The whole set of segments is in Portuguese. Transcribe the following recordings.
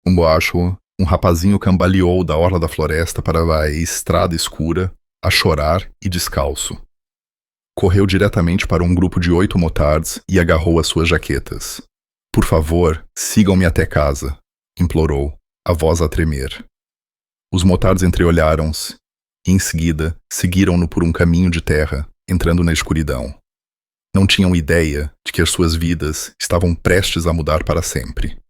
Embaixo, um rapazinho cambaleou da orla da floresta para a estrada escura, a chorar e descalço. Correu diretamente para um grupo de 8 motards e agarrou as suas jaquetas. Por favor, sigam-me até casa, implorou, a voz a tremer. Os motards entreolharam-se e, em seguida, seguiram-no por um caminho de terra, entrando na escuridão. Não tinham ideia de que as suas vidas estavam prestes a mudar para sempre.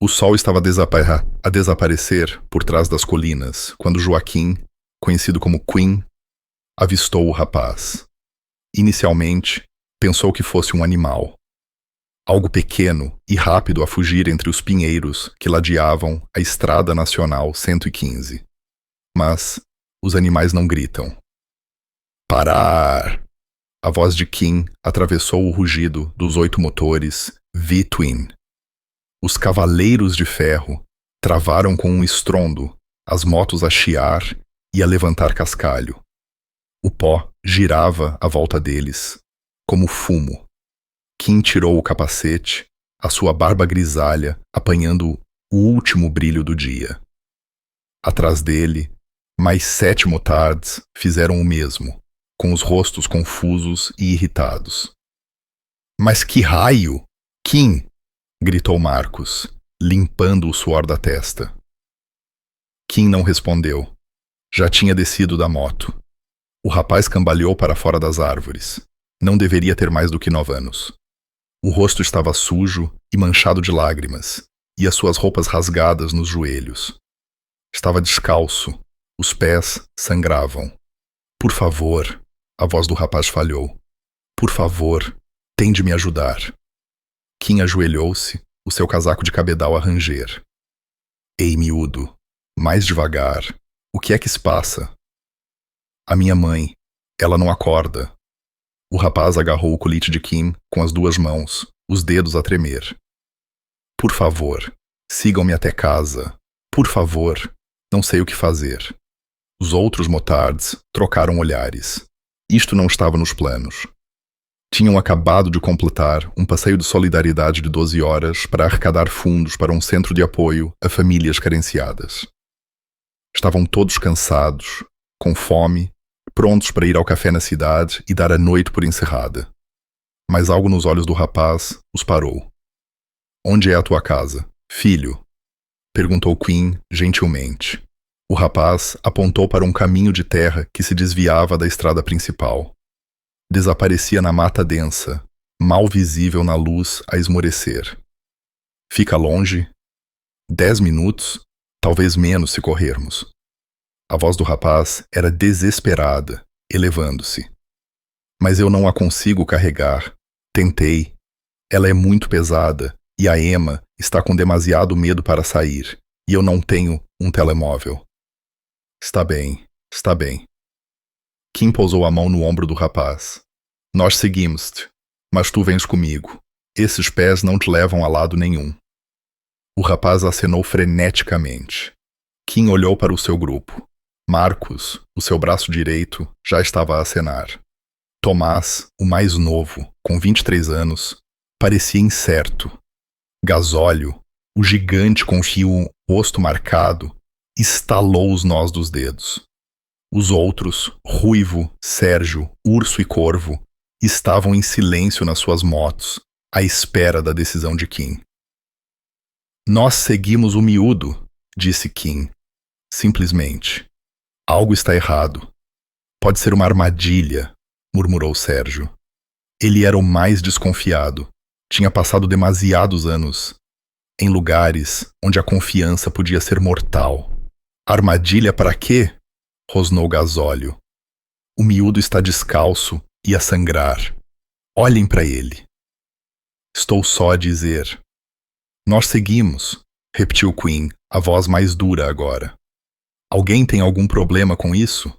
O sol estava a desaparecer por trás das colinas quando Joaquim, conhecido como Queen, avistou o rapaz. Inicialmente, pensou que fosse um animal. Algo pequeno e rápido a fugir entre os pinheiros que ladeavam a Estrada Nacional 115. Mas os animais não gritam. Parar! A voz de Kim atravessou o rugido dos 8 motores V-Twin. Os cavaleiros de ferro travaram com um estrondo, as motos a chiar e a levantar cascalho. O pó girava à volta deles, como fumo. Kim tirou o capacete, a sua barba grisalha apanhando o último brilho do dia. Atrás dele, mais 7 motards fizeram o mesmo, com os rostos confusos e irritados. Mas que raio! Kim! Gritou Marcos, limpando o suor da testa. Kim não respondeu. Já tinha descido da moto. O rapaz cambaleou para fora das árvores. Não deveria ter mais do que 9 anos. O rosto estava sujo e manchado de lágrimas, e as suas roupas rasgadas nos joelhos. Estava descalço, os pés sangravam. Por favor, a voz do rapaz falhou. Por favor, tem de me ajudar. Kim ajoelhou-se, o seu casaco de cabedal a ranger. Ei, miúdo, mais devagar. O que é que se passa? A minha mãe, ela não acorda. O rapaz agarrou o colete de Kim com as 2 mãos, os dedos a tremer. Por favor, sigam-me até casa. Por favor, não sei o que fazer. Os outros motards trocaram olhares. Isto não estava nos planos. Tinham acabado de completar um passeio de solidariedade de 12 horas para arrecadar fundos para um centro de apoio a famílias carenciadas. Estavam todos cansados, com fome, prontos para ir ao café na cidade e dar a noite por encerrada. Mas algo nos olhos do rapaz os parou. Onde é a tua casa, filho? Perguntou Queen gentilmente. O rapaz apontou para um caminho de terra que se desviava da estrada principal. Desaparecia na mata densa, mal visível na luz a esmorecer. Fica longe? 10 minutos, talvez menos se corrermos. A voz do rapaz era desesperada, elevando-se. Mas eu não a consigo carregar. Tentei. Ela é muito pesada e a Emma está com demasiado medo para sair, e eu não tenho um telemóvel. Está bem, está bem. Kim pousou a mão no ombro do rapaz. Nós seguimos-te, mas tu vens comigo. Esses pés não te levam a lado nenhum. O rapaz acenou freneticamente. Kim olhou para o seu grupo. Marcos, o seu braço direito, já estava a acenar. Tomás, o mais novo, com 23 anos, parecia incerto. Gasóleo, o gigante com o rosto marcado, estalou os nós dos dedos. Os outros, Ruivo, Sérgio, Urso e Corvo, estavam em silêncio nas suas motos, à espera da decisão de Kim. Nós seguimos o miúdo, disse Kim, simplesmente. Algo está errado. Pode ser uma armadilha, murmurou Sérgio. Ele era o mais desconfiado. Tinha passado demasiados anos em lugares onde a confiança podia ser mortal. Armadilha para quê? Rosnou Gasóleo. O miúdo está descalço e a sangrar. Olhem para ele. Estou só a dizer. Nós seguimos, repetiu Queen, a voz mais dura agora. Alguém tem algum problema com isso?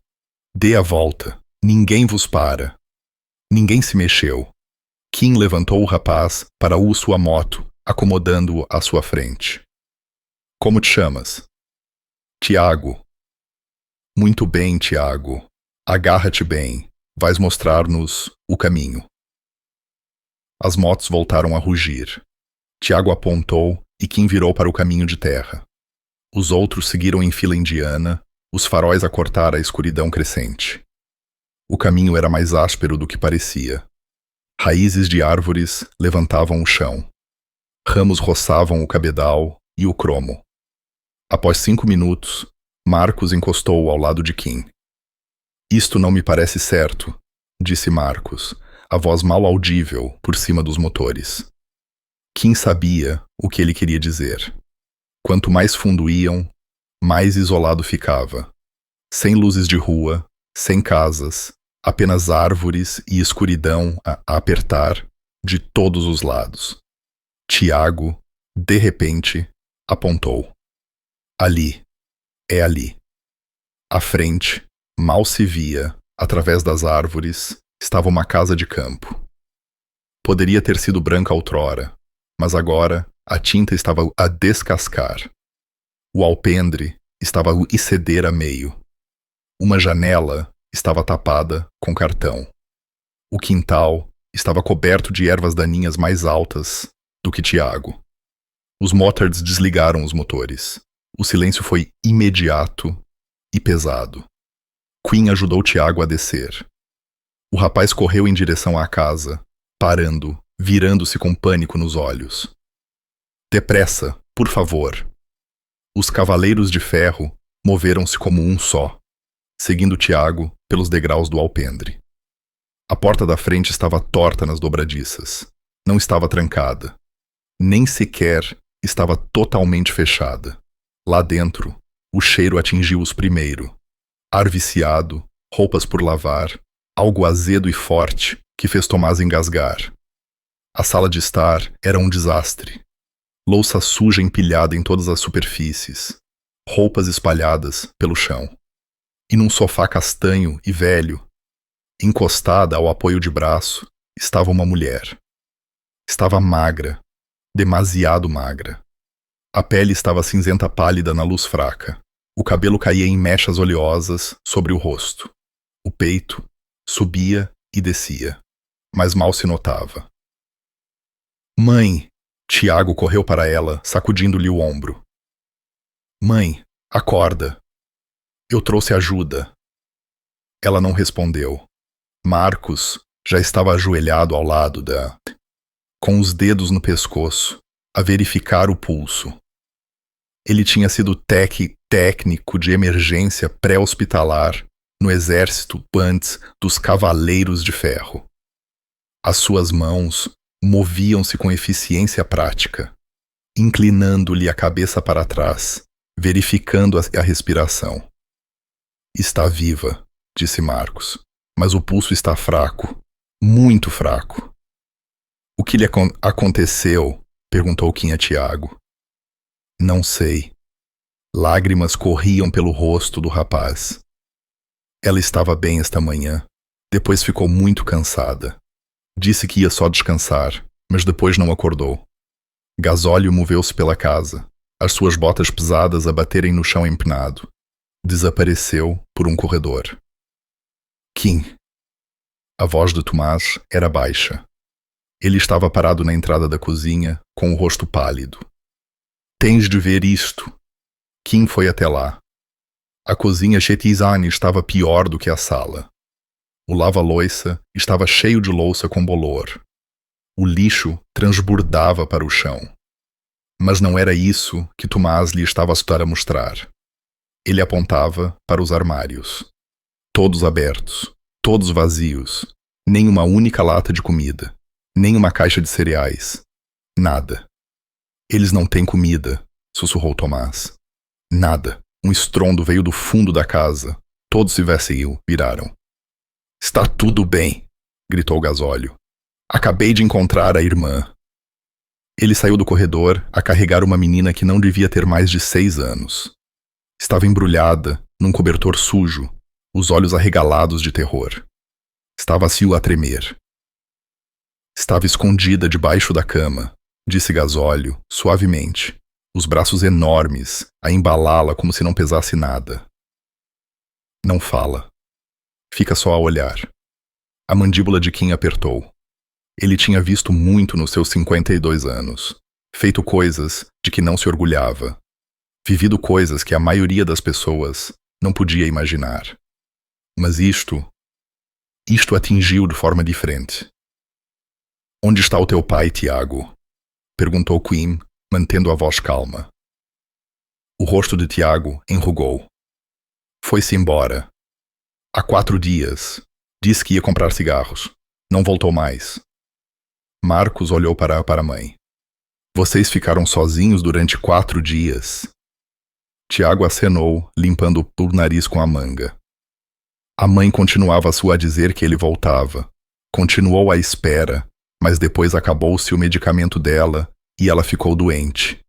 Dê a volta. Ninguém vos para. Ninguém se mexeu. Kim levantou o rapaz para sua moto, acomodando-o à sua frente. Como te chamas? Tiago. Muito bem, Tiago. Agarra-te bem. Vais mostrar-nos o caminho. As motos voltaram a rugir. Tiago apontou e Kim virou para o caminho de terra. Os outros seguiram em fila indiana, os faróis a cortar a escuridão crescente. O caminho era mais áspero do que parecia. Raízes de árvores levantavam o chão. Ramos roçavam o cabedal e o cromo. Após 5 minutos, Marcos encostou ao lado de Kim. Isto não me parece certo, disse Marcos, a voz mal audível por cima dos motores. Kim sabia o que ele queria dizer. Quanto mais fundo iam, mais isolado ficava. Sem luzes de rua, sem casas, apenas árvores e escuridão a apertar de todos os lados. Tiago, de repente, apontou. Ali. É ali. À frente, mal se via, através das árvores, estava uma casa de campo. Poderia ter sido branca outrora, mas agora a tinta estava a descascar. O alpendre estava a ceder a meio. Uma janela estava tapada com cartão. O quintal estava coberto de ervas daninhas mais altas do que Tiago. Os Motards desligaram os motores. O silêncio foi imediato e pesado. Quinn ajudou Tiago a descer. O rapaz correu em direção à casa, parando, virando-se com pânico nos olhos. Depressa, por favor. Os cavaleiros de ferro moveram-se como um só, seguindo Tiago pelos degraus do alpendre. A porta da frente estava torta nas dobradiças. Não estava trancada. Nem sequer estava totalmente fechada. Lá dentro, o cheiro atingiu-os primeiro. Ar viciado, roupas por lavar, algo azedo e forte que fez Tomás engasgar. A sala de estar era um desastre. Louça suja empilhada em todas as superfícies. Roupas espalhadas pelo chão. E num sofá castanho e velho, encostada ao apoio de braço, estava uma mulher. Estava magra, demasiado magra. A pele estava cinzenta pálida na luz fraca. O cabelo caía em mechas oleosas sobre o rosto. O peito subia e descia, mas mal se notava. Mãe! Tiago correu para ela, sacudindo-lhe o ombro. Mãe, acorda. Eu trouxe ajuda. Ela não respondeu. Marcos já estava ajoelhado ao lado da... com os dedos no pescoço, a verificar o pulso. Ele tinha sido técnico de emergência pré-hospitalar no exército antes dos Cavaleiros de Ferro. As suas mãos moviam-se com eficiência prática, inclinando-lhe a cabeça para trás, verificando a respiração. Está viva, disse Marcos, mas o pulso está fraco, muito fraco. O que lhe aconteceu? Perguntou Kim a Tiago. Não sei. Lágrimas corriam pelo rosto do rapaz. Ela estava bem esta manhã, depois ficou muito cansada. Disse que ia só descansar, mas depois não acordou. Gasóleo moveu-se pela casa, as suas botas pesadas a baterem no chão empinado. Desapareceu por um corredor. Kim. A voz de Tomás era baixa. Ele estava parado na entrada da cozinha, com o rosto pálido. Tens de ver isto. Kim foi até lá. A cozinha Chetizane estava pior do que a sala. O lava-loiça estava cheio de louça com bolor. O lixo transbordava para o chão. Mas não era isso que Tomás lhe estava a mostrar. Ele apontava para os armários. Todos abertos, todos vazios. Nem uma única lata de comida. Nem uma caixa de cereais. Nada. Eles não têm comida, sussurrou Tomás. Nada. Um estrondo veio do fundo da casa. Todos se viraram. Está tudo bem, gritou Gasóleo. Acabei de encontrar a irmã. Ele saiu do corredor a carregar uma menina que não devia ter mais de 6 anos. Estava embrulhada num cobertor sujo, os olhos arregalados de terror. Estava a tremer. Estava escondida debaixo da cama, disse Gasóleo, suavemente, os braços enormes a embalá-la como se não pesasse nada. Não fala. Fica só a olhar. A mandíbula de Kim apertou. Ele tinha visto muito nos seus 52 anos. feito coisas de que não se orgulhava, vivido coisas que a maioria das pessoas não podia imaginar. Mas isto atingiu de forma diferente. Onde está o teu pai, Tiago? Perguntou Quinn, mantendo a voz calma. O rosto de Tiago enrugou. Foi-se embora. Há 4 dias. Disse que ia comprar cigarros. Não voltou mais. Marcos olhou para a mãe. Vocês ficaram sozinhos durante 4 dias? Tiago acenou, limpando o nariz com a manga. A mãe continuava a dizer que ele voltava. Continuou à espera, mas depois acabou-se o medicamento dela e ela ficou doente.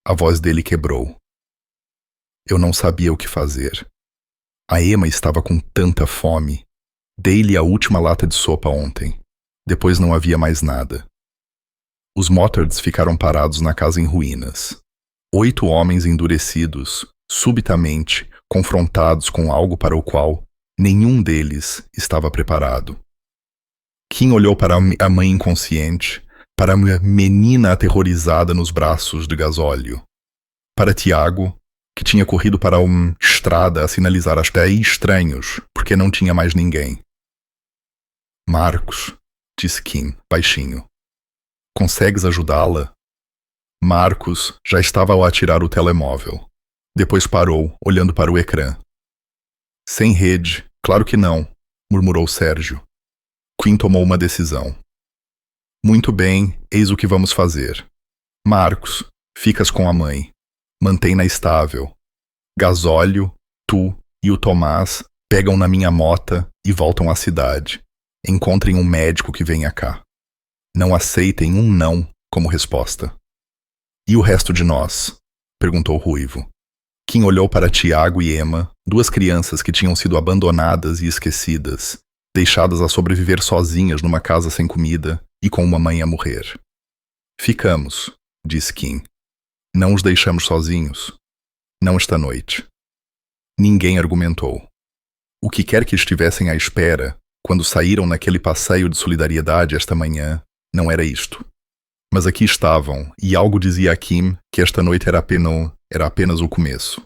A voz dele quebrou. Eu não sabia o que fazer. A Emma estava com tanta fome. Dei-lhe a última lata de sopa ontem. Depois não havia mais nada. Os Mottards ficaram parados na casa em ruínas. 8 homens endurecidos, subitamente confrontados com algo para o qual nenhum deles estava preparado. Kim olhou para a mãe inconsciente, para a menina aterrorizada nos braços de gasóleo, para Tiago, que tinha corrido para uma estrada a sinalizar até estranhos, porque não tinha mais ninguém. Marcos, disse Kim, baixinho. Consegues ajudá-la? Marcos já estava ao atirar o telemóvel. Depois parou, olhando para o ecrã. Sem rede, claro que não, murmurou Sérgio. Quinn tomou uma decisão. Muito bem, eis o que vamos fazer. Marcos, ficas com a mãe. Mantém-na estável. Gasóleo, tu e o Tomás pegam na minha mota e voltam à cidade. Encontrem um médico que venha cá. Não aceitem um não como resposta. E o resto de nós? Perguntou Ruivo. Kim olhou para Tiago e Emma, 2 crianças que tinham sido abandonadas e esquecidas, deixadas a sobreviver sozinhas numa casa sem comida e com uma mãe a morrer. Ficamos, disse Kim. Não os deixamos sozinhos. Não esta noite. Ninguém argumentou. O que quer que estivessem à espera, quando saíram naquele passeio de solidariedade esta manhã, não era isto. Mas aqui estavam, e algo dizia a Kim que esta noite era apenas o começo.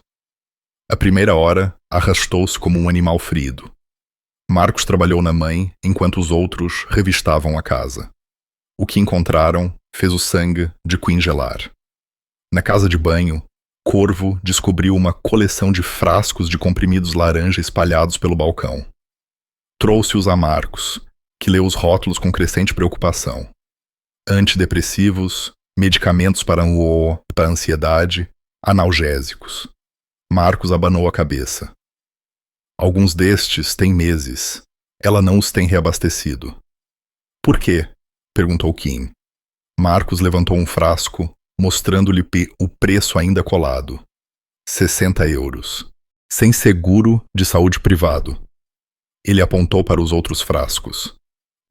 A primeira hora arrastou-se como um animal ferido. Marcos trabalhou na mãe, enquanto os outros revistavam a casa. O que encontraram fez o sangue de Quinn gelar. Na casa de banho, Corvo descobriu uma coleção de frascos de comprimidos laranja espalhados pelo balcão. Trouxe-os a Marcos, que leu os rótulos com crescente preocupação. Antidepressivos, medicamentos para a ansiedade, analgésicos. Marcos abanou a cabeça. Alguns destes têm meses. Ela não os tem reabastecido. Por quê? Perguntou Kim. Marcos levantou um frasco, mostrando-lhe o preço ainda colado. 60 euros. Sem seguro de saúde privado. Ele apontou para os outros frascos.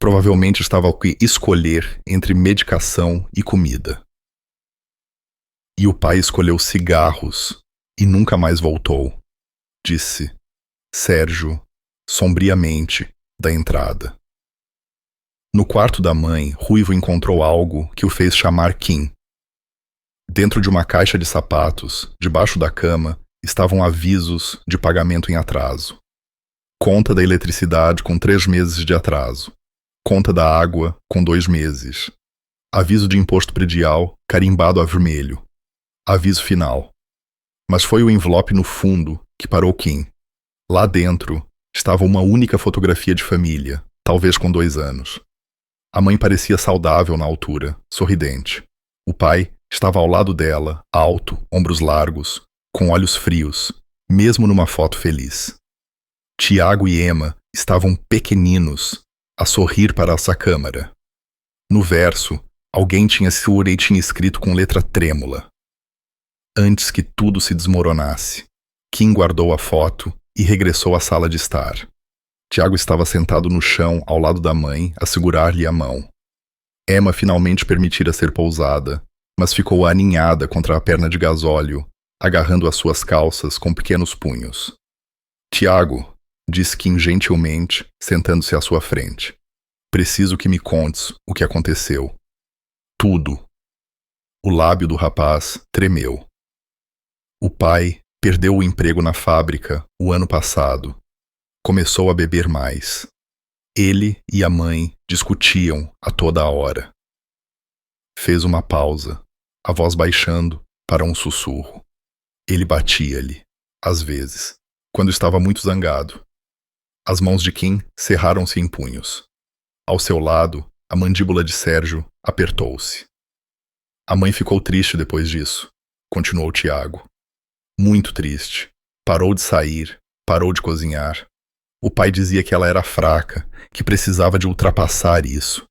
Provavelmente estava a escolher entre medicação e comida. E o pai escolheu cigarros e nunca mais voltou, disse Sérgio, sombriamente, da entrada. No quarto da mãe, Ruivo encontrou algo que o fez chamar Kim. Dentro de uma caixa de sapatos, debaixo da cama, estavam avisos de pagamento em atraso. Conta da eletricidade com 3 meses de atraso. Conta da água com 2 meses. Aviso de imposto predial carimbado a vermelho. Aviso final. Mas foi o envelope no fundo que parou Kim. Lá dentro estava uma única fotografia de família, talvez com 2 anos. A mãe parecia saudável na altura, sorridente. O pai estava ao lado dela, alto, ombros largos, com olhos frios, mesmo numa foto feliz. Tiago e Emma estavam pequeninos, a sorrir para essa câmara. No verso, alguém tinha escrito com letra trêmula. Antes que tudo se desmoronasse, Kim guardou a foto e regressou à sala de estar. Tiago estava sentado no chão ao lado da mãe, a segurar-lhe a mão. Emma finalmente permitira ser pousada, mas ficou aninhada contra a perna de gasóleo, agarrando as suas calças com pequenos punhos. Tiago, disse Kim gentilmente, sentando-se à sua frente. Preciso que me contes o que aconteceu. Tudo. O lábio do rapaz tremeu. O pai perdeu o emprego na fábrica o ano passado. Começou a beber mais. Ele e a mãe discutiam a toda hora. Fez uma pausa, a voz baixando para um sussurro. Ele batia-lhe, às vezes, quando estava muito zangado. As mãos de Kim cerraram-se em punhos. Ao seu lado, a mandíbula de Sérgio apertou-se. A mãe ficou triste depois disso, continuou Tiago. Muito triste. Parou de sair, parou de cozinhar. O pai dizia que ela era fraca, que precisava de ultrapassar isso.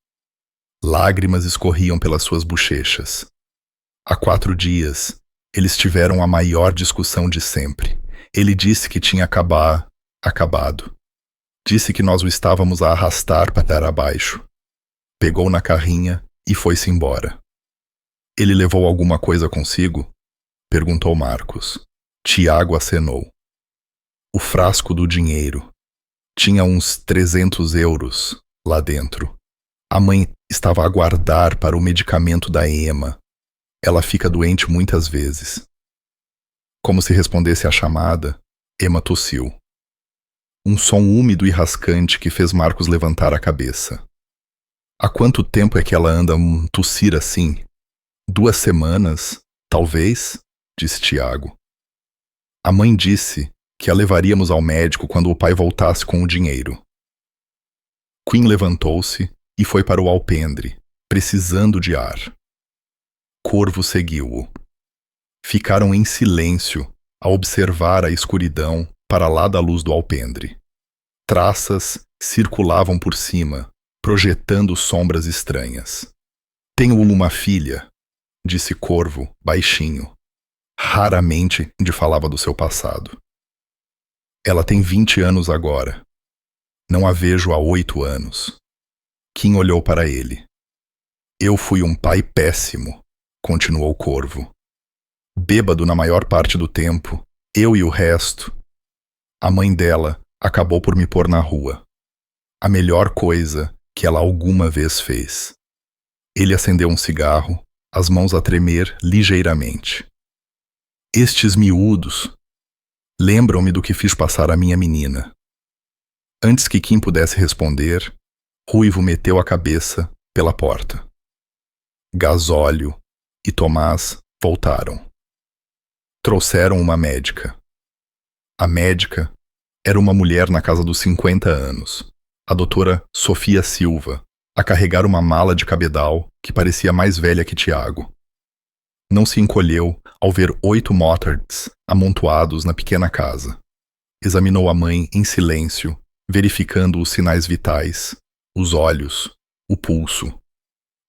Lágrimas escorriam pelas suas bochechas. Há 4 dias, eles tiveram a maior discussão de sempre. Ele disse que tinha acabado. Disse que nós o estávamos a arrastar para abaixo. Pegou na carrinha e foi-se embora. Ele levou alguma coisa consigo? Perguntou Marcos. Tiago acenou. O frasco do dinheiro. Tinha uns 300 euros lá dentro. A mãe estava a guardar para o medicamento da Emma. Ela fica doente muitas vezes. Como se respondesse à chamada, Emma tossiu. Um som úmido e rascante que fez Marcos levantar a cabeça. Há quanto tempo é que ela anda a tossir assim? 2 semanas, talvez, disse Tiago. A mãe disse que a levaríamos ao médico quando o pai voltasse com o dinheiro. Quinn levantou-se e foi para o alpendre, precisando de ar. Corvo seguiu-o. Ficaram em silêncio a observar a escuridão para lá da luz do alpendre. Traças circulavam por cima, projetando sombras estranhas. Tenho uma filha, disse Corvo, baixinho. Raramente falava do seu passado. Ela tem 20 anos agora. Não a vejo há 8 anos. Kim olhou para ele. Eu fui um pai péssimo, continuou Corvo. Bêbado na maior parte do tempo, eu e o resto. A mãe dela acabou por me pôr na rua. A melhor coisa que ela alguma vez fez. Ele acendeu um cigarro, as mãos a tremer ligeiramente. Estes miúdos lembram-me do que fiz passar a minha menina. Antes que Kim pudesse responder, Ruivo meteu a cabeça pela porta. Gasóleo e Tomás voltaram. Trouxeram uma médica. A médica era uma mulher na casa dos 50 anos, a doutora Sofia Silva, a carregar uma mala de cabedal que parecia mais velha que Tiago. Não se encolheu ao ver 8 motards amontoados na pequena casa. Examinou a mãe em silêncio, verificando os sinais vitais, os olhos, o pulso.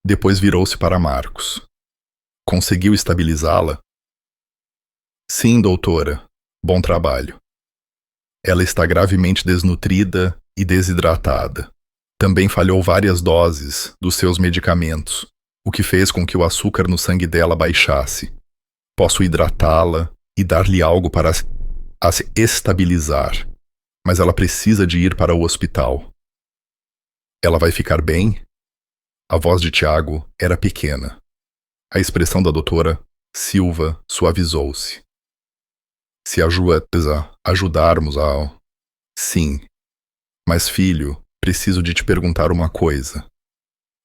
Depois virou-se para Marcos. Conseguiu estabilizá-la? Sim, doutora. Bom trabalho. Ela está gravemente desnutrida e desidratada. Também falhou várias doses dos seus medicamentos, o que fez com que o açúcar no sangue dela baixasse. Posso hidratá-la e dar-lhe algo para se estabilizar, mas ela precisa de ir para o hospital. Ela vai ficar bem? A voz de Tiago era pequena. A expressão da doutora Silva suavizou-se. Se ajudarmos a... Sim. Mas, filho, preciso de te perguntar uma coisa.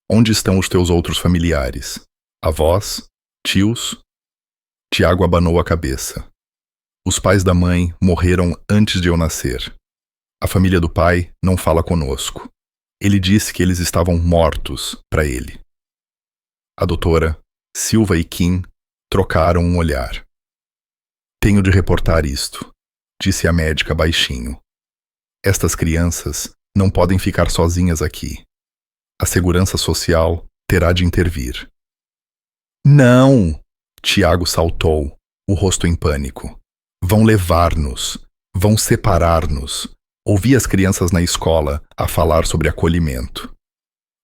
Onde estão os teus outros familiares? Avós? Tios? Tiago abanou a cabeça. Os pais da mãe morreram antes de eu nascer. A família do pai não fala conosco. Ele disse que eles estavam mortos para ele. A doutora Silva e Kim trocaram um olhar. Tenho de reportar isto, disse a médica baixinho. Estas crianças não podem ficar sozinhas aqui. A segurança social terá de intervir. Não! Tiago saltou, o rosto em pânico. Vão levar-nos. Vão separar-nos. Ouvi as crianças na escola a falar sobre acolhimento.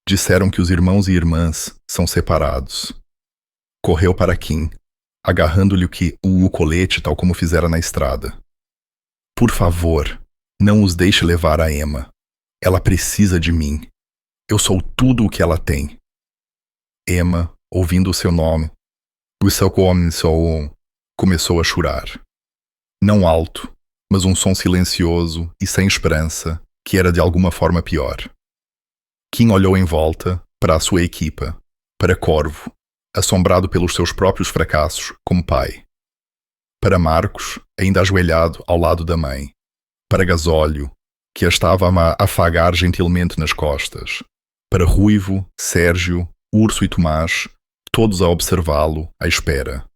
Disseram que os irmãos e irmãs são separados. Correu para Kim, agarrando-lhe o colete tal como fizera na estrada. Por favor, não os deixe levar a Emma. Ela precisa de mim. Eu sou tudo o que ela tem. Emma, ouvindo o seu nome, O seu começou a chorar. Não alto, mas um som silencioso e sem esperança, que era de alguma forma pior. Kim olhou em volta, para a sua equipa, para Corvo, assombrado pelos seus próprios fracassos como pai. Para Marcos, ainda ajoelhado ao lado da mãe. Para Gasóleo, que a estava a afagar gentilmente nas costas. Para Ruivo, Sérgio, Urso e Tomás, todos a observá-lo, à espera.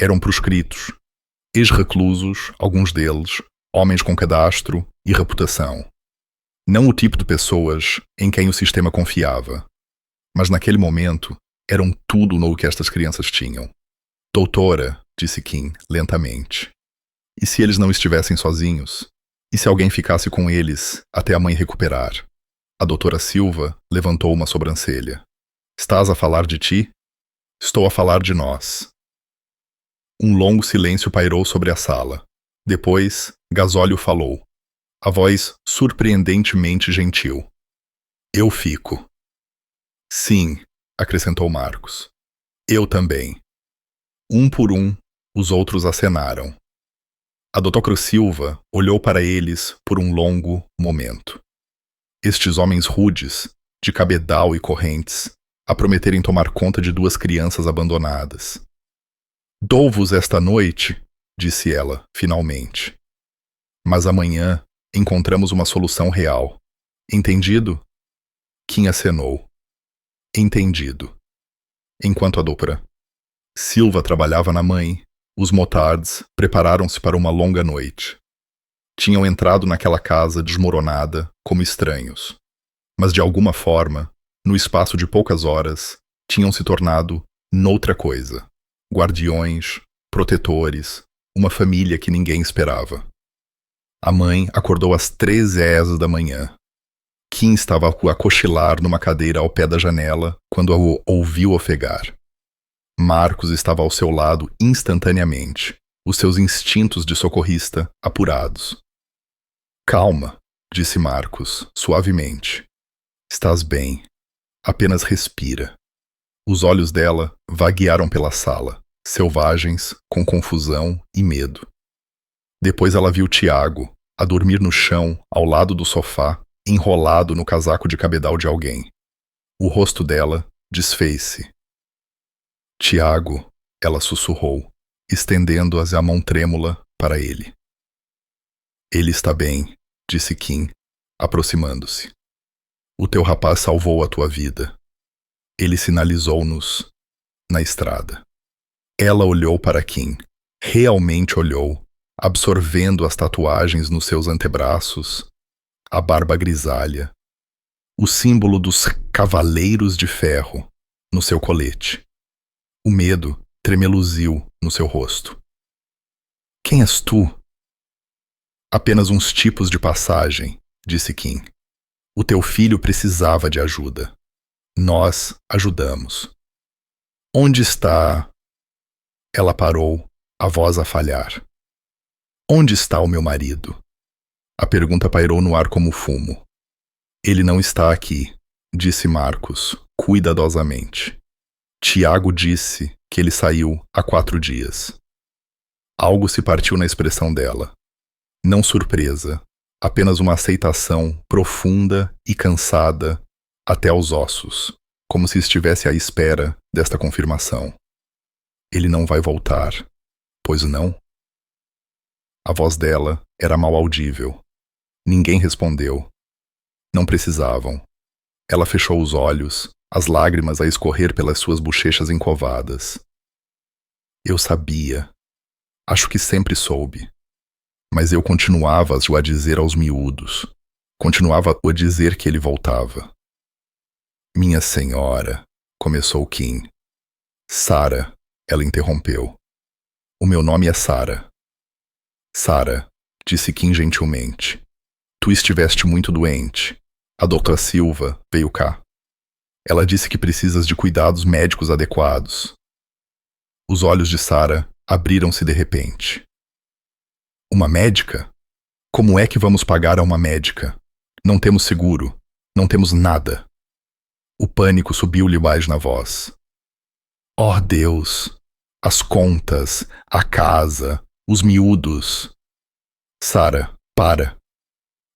Eram proscritos, ex-reclusos, alguns deles, homens com cadastro e reputação. Não o tipo de pessoas em quem o sistema confiava, mas naquele momento eram tudo no que estas crianças tinham. Doutora, disse Kim, lentamente. E se eles não estivessem sozinhos? E se alguém ficasse com eles até a mãe recuperar? A doutora Silva levantou uma sobrancelha. Estás a falar de ti? Estou a falar de nós. Um longo silêncio pairou sobre a sala. Depois, Gasóleo falou. A voz surpreendentemente gentil. Eu fico. Sim, acrescentou Marcos. Eu também. Um por um, os outros acenaram. A doutora Silva olhou para eles por um longo momento. Estes homens rudes, de cabedal e correntes, a prometerem tomar conta de duas crianças abandonadas. Dou-vos esta noite, disse ela, finalmente. Mas amanhã encontramos uma solução real. Entendido? Kim acenou. Entendido. Enquanto a doutora Silva trabalhava na mãe, os motards prepararam-se para uma longa noite. Tinham entrado naquela casa desmoronada como estranhos, mas de alguma forma, no espaço de poucas horas, tinham se tornado noutra coisa. Guardiões, protetores, uma família que ninguém esperava. A mãe acordou às 3h da manhã. Kim estava a cochilar numa cadeira ao pé da janela quando a ouviu ofegar. Marcos estava ao seu lado instantaneamente, os seus instintos de socorrista apurados. Calma, disse Marcos, suavemente. Estás bem. Apenas respira. Os olhos dela vaguearam pela sala, selvagens, com confusão e medo. Depois ela viu Tiago, a dormir no chão, ao lado do sofá, enrolado no casaco de cabedal de alguém. O rosto dela desfez-se. Tiago, ela sussurrou, estendendo-as a mão trêmula para ele. Ele está bem, disse Kim, aproximando-se. O teu rapaz salvou a tua vida. Ele sinalizou-nos na estrada. Ela olhou para Kim, realmente olhou, absorvendo as tatuagens nos seus antebraços, a barba grisalha, o símbolo dos Cavaleiros de Ferro no seu colete. O medo tremeluziu no seu rosto. Quem és tu? Apenas uns tipos de passagem, disse Kim. O teu filho precisava de ajuda. Nós ajudamos. Onde está? Ela parou, a voz a falhar. Onde está o meu marido? A pergunta pairou no ar como fumo. Ele não está aqui, disse Marcos, cuidadosamente. Tiago disse que ele saiu há 4 dias. Algo se partiu na expressão dela. Não surpresa, apenas uma aceitação profunda e cansada até aos ossos, como se estivesse à espera desta confirmação. Ele não vai voltar, pois não? A voz dela era mal audível. Ninguém respondeu. Não precisavam. Ela fechou os olhos, as lágrimas a escorrer pelas suas bochechas encovadas. Eu sabia. Acho que sempre soube. Mas eu continuava a dizer aos miúdos. Continuava a dizer que ele voltava. Minha senhora, começou Kim. Sara, ela interrompeu. O meu nome é Sara. Sara, disse Kim gentilmente. Tu estiveste muito doente. A doutora Silva veio cá. Ela disse que precisas de cuidados médicos adequados. Os olhos de Sara abriram-se de repente. Uma médica? Como é que vamos pagar a uma médica? Não temos seguro. Não temos nada. O pânico subiu-lhe mais na voz. Oh, Deus! As contas, a casa, os miúdos. Sara, para.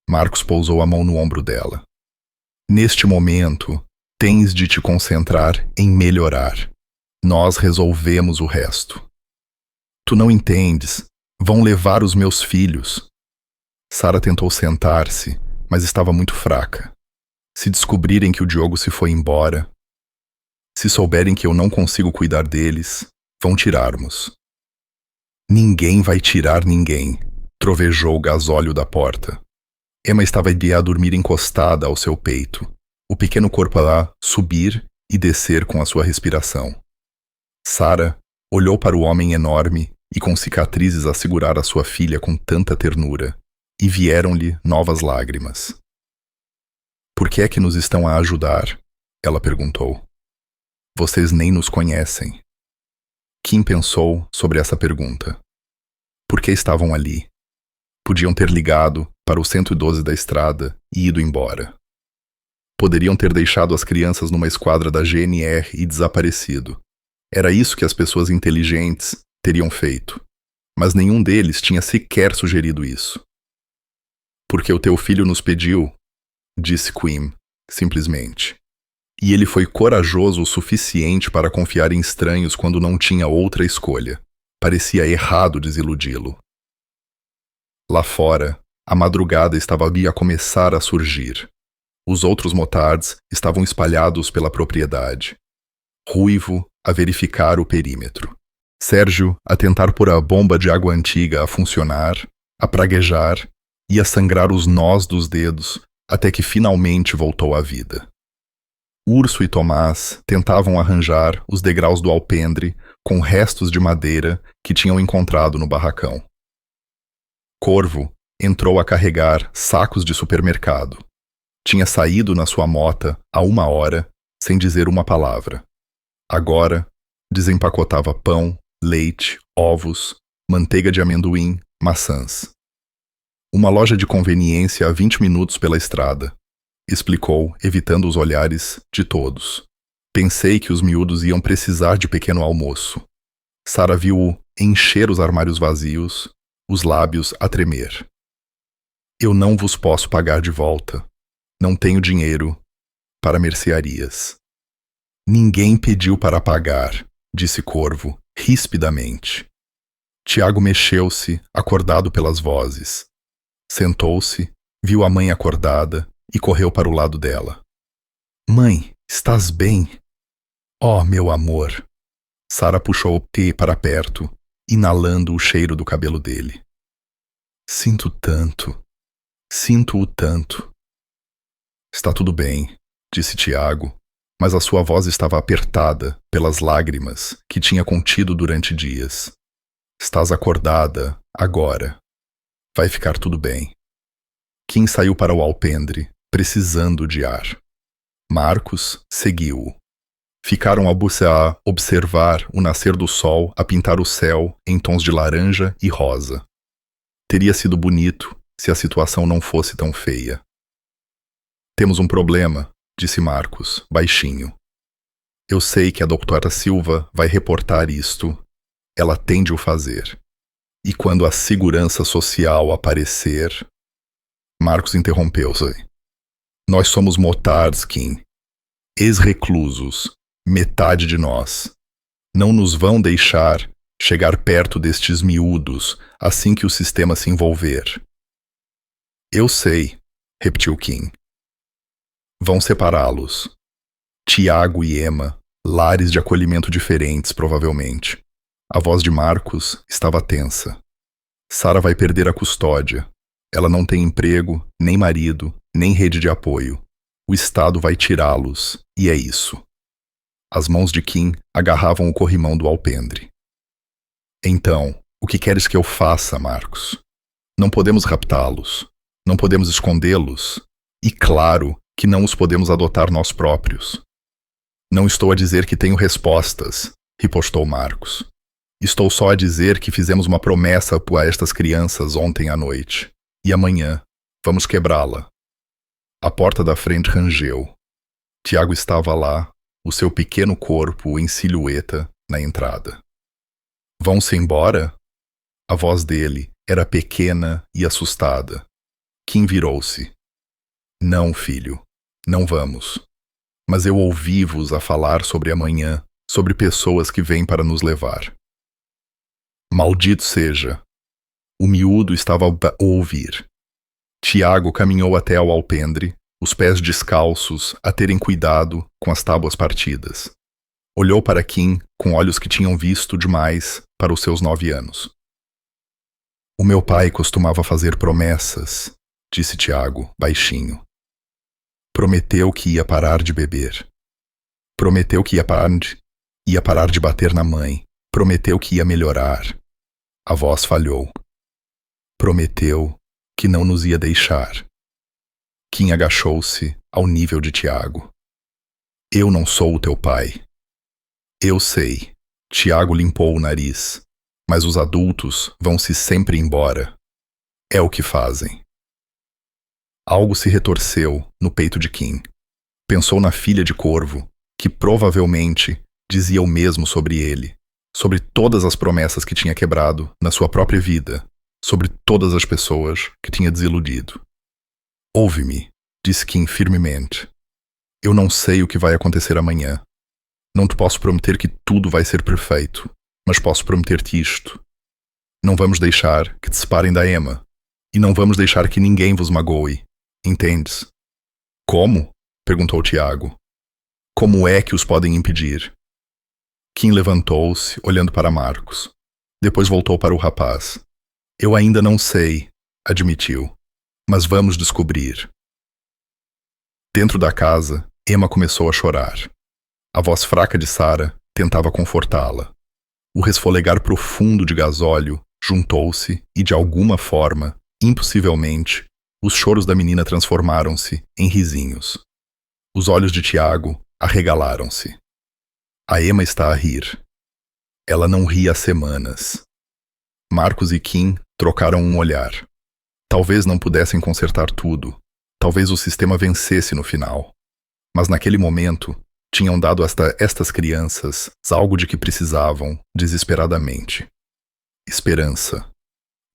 Marcos pousou a mão no ombro dela. Neste momento, tens de te concentrar em melhorar. Nós resolvemos o resto. Tu não entendes. Vão levar os meus filhos. Sara tentou sentar-se, mas estava muito fraca. Se descobrirem que o Diogo se foi embora, se souberem que eu não consigo cuidar deles, vão tirar-nos. Ninguém vai tirar ninguém, trovejou o gasóleo da porta. Emma estava a dormir encostada ao seu peito, o pequeno corpo lá subir e descer com a sua respiração. Sara olhou para o homem enorme e com cicatrizes a segurar a sua filha com tanta ternura, e vieram-lhe novas lágrimas. Por que é que nos estão a ajudar? Ela perguntou. Vocês nem nos conhecem. Kim pensou sobre essa pergunta. Por que estavam ali? Podiam ter ligado para o 112 da estrada e ido embora. Poderiam ter deixado as crianças numa esquadra da GNR e desaparecido. Era isso que as pessoas inteligentes teriam feito. Mas nenhum deles tinha sequer sugerido isso. Porque o teu filho nos pediu, disse Quinn, simplesmente. E ele foi corajoso o suficiente para confiar em estranhos quando não tinha outra escolha. Parecia errado desiludi-lo. Lá fora, a madrugada estava a começar a surgir. Os outros motards estavam espalhados pela propriedade. Ruivo a verificar o perímetro. Sérgio a tentar pôr a bomba de água antiga a funcionar, a praguejar e a sangrar os nós dos dedos até que finalmente voltou à vida. Urso e Tomás tentavam arranjar os degraus do alpendre com restos de madeira que tinham encontrado no barracão. Corvo entrou a carregar sacos de supermercado. Tinha saído na sua mota há 1 hora, sem dizer uma palavra. Agora, desempacotava pão, leite, ovos, manteiga de amendoim, maçãs. Uma loja de conveniência a 20 minutos pela estrada, explicou, evitando os olhares de todos. Pensei que os miúdos iam precisar de pequeno almoço. Sara viu-o encher os armários vazios, os lábios a tremer. Eu não vos posso pagar de volta. Não tenho dinheiro para mercearias. Ninguém pediu para pagar, disse Corvo, rispidamente. Tiago mexeu-se, acordado pelas vozes. Sentou-se, viu a mãe acordada e correu para o lado dela. Mãe, estás bem? Oh, meu amor! Sara puxou o T para perto, inalando o cheiro do cabelo dele. Sinto-o tanto. Está tudo bem, disse Tiago, mas a sua voz estava apertada pelas lágrimas que tinha contido durante dias. Estás acordada, agora. Vai ficar tudo bem. Kim saiu para o alpendre, precisando de ar. Marcos seguiu-o. Ficaram a observar o nascer do sol a pintar o céu em tons de laranja e rosa. Teria sido bonito se a situação não fosse tão feia. Temos um problema, disse Marcos, baixinho. Eu sei que a doutora Silva vai reportar isto. Ela tem de o fazer. E quando a segurança social aparecer... Marcos interrompeu-se. Nós somos motards, Kim. Ex-reclusos. Metade de nós. Não nos vão deixar chegar perto destes miúdos assim que o sistema se envolver. Eu sei, repetiu Kim. Vão separá-los. Tiago e Emma, lares de acolhimento diferentes, provavelmente. A voz de Marcos estava tensa. Sara vai perder a custódia. Ela não tem emprego, nem marido, nem rede de apoio. O Estado vai tirá-los, e é isso. As mãos de Kim agarravam o corrimão do alpendre. Então, o que queres que eu faça, Marcos? Não podemos raptá-los. Não podemos escondê-los. E claro que não os podemos adotar nós próprios. Não estou a dizer que tenho respostas, ripostou Marcos. Estou só a dizer que fizemos uma promessa a estas crianças ontem à noite. E amanhã vamos quebrá-la. A porta da frente rangeu. Tiago estava lá, o seu pequeno corpo em silhueta na entrada. Vão-se embora? A voz dele era pequena e assustada. Kim virou-se. Não, filho, não vamos. Mas eu ouvi-vos a falar sobre amanhã, sobre pessoas que vêm para nos levar. Maldito seja! O miúdo estava a ouvir. Tiago caminhou até ao alpendre, os pés descalços, a terem cuidado com as tábuas partidas. Olhou para Kim com olhos que tinham visto demais para os seus 9 anos. O meu pai costumava fazer promessas, disse Tiago, baixinho. Prometeu que ia parar de beber. Prometeu que ia parar de bater na mãe. Prometeu que ia melhorar. A voz falhou. Prometeu que não nos ia deixar. Kim agachou-se ao nível de Tiago. Eu não sou o teu pai. Eu sei. Tiago limpou o nariz. Mas os adultos vão-se sempre embora. É o que fazem. Algo se retorceu no peito de Kim. Pensou na filha de Corvo, que provavelmente dizia o mesmo sobre ele, sobre todas as promessas que tinha quebrado na sua própria vida, sobre todas as pessoas que tinha desiludido. Ouve-me, disse Kim firmemente. Eu não sei o que vai acontecer amanhã. Não te posso prometer que tudo vai ser perfeito, mas posso prometer-te isto. Não vamos deixar que te separem da Emma, e não vamos deixar que ninguém vos magoe. Entendes? Como? Perguntou Tiago. Como é que os podem impedir? Kim levantou-se, olhando para Marcos. Depois voltou para o rapaz. Eu ainda não sei, admitiu, mas vamos descobrir. Dentro da casa, Emma começou a chorar. A voz fraca de Sara tentava confortá-la. O resfolegar profundo de gasóleo juntou-se e, de alguma forma, impossivelmente, os choros da menina transformaram-se em risinhos. Os olhos de Tiago arregalaram-se. A Emma está a rir. Ela não ri há semanas. Marcos e Kim trocaram um olhar. Talvez não pudessem consertar tudo. Talvez o sistema vencesse no final. Mas naquele momento, tinham dado estas crianças algo de que precisavam desesperadamente. Esperança.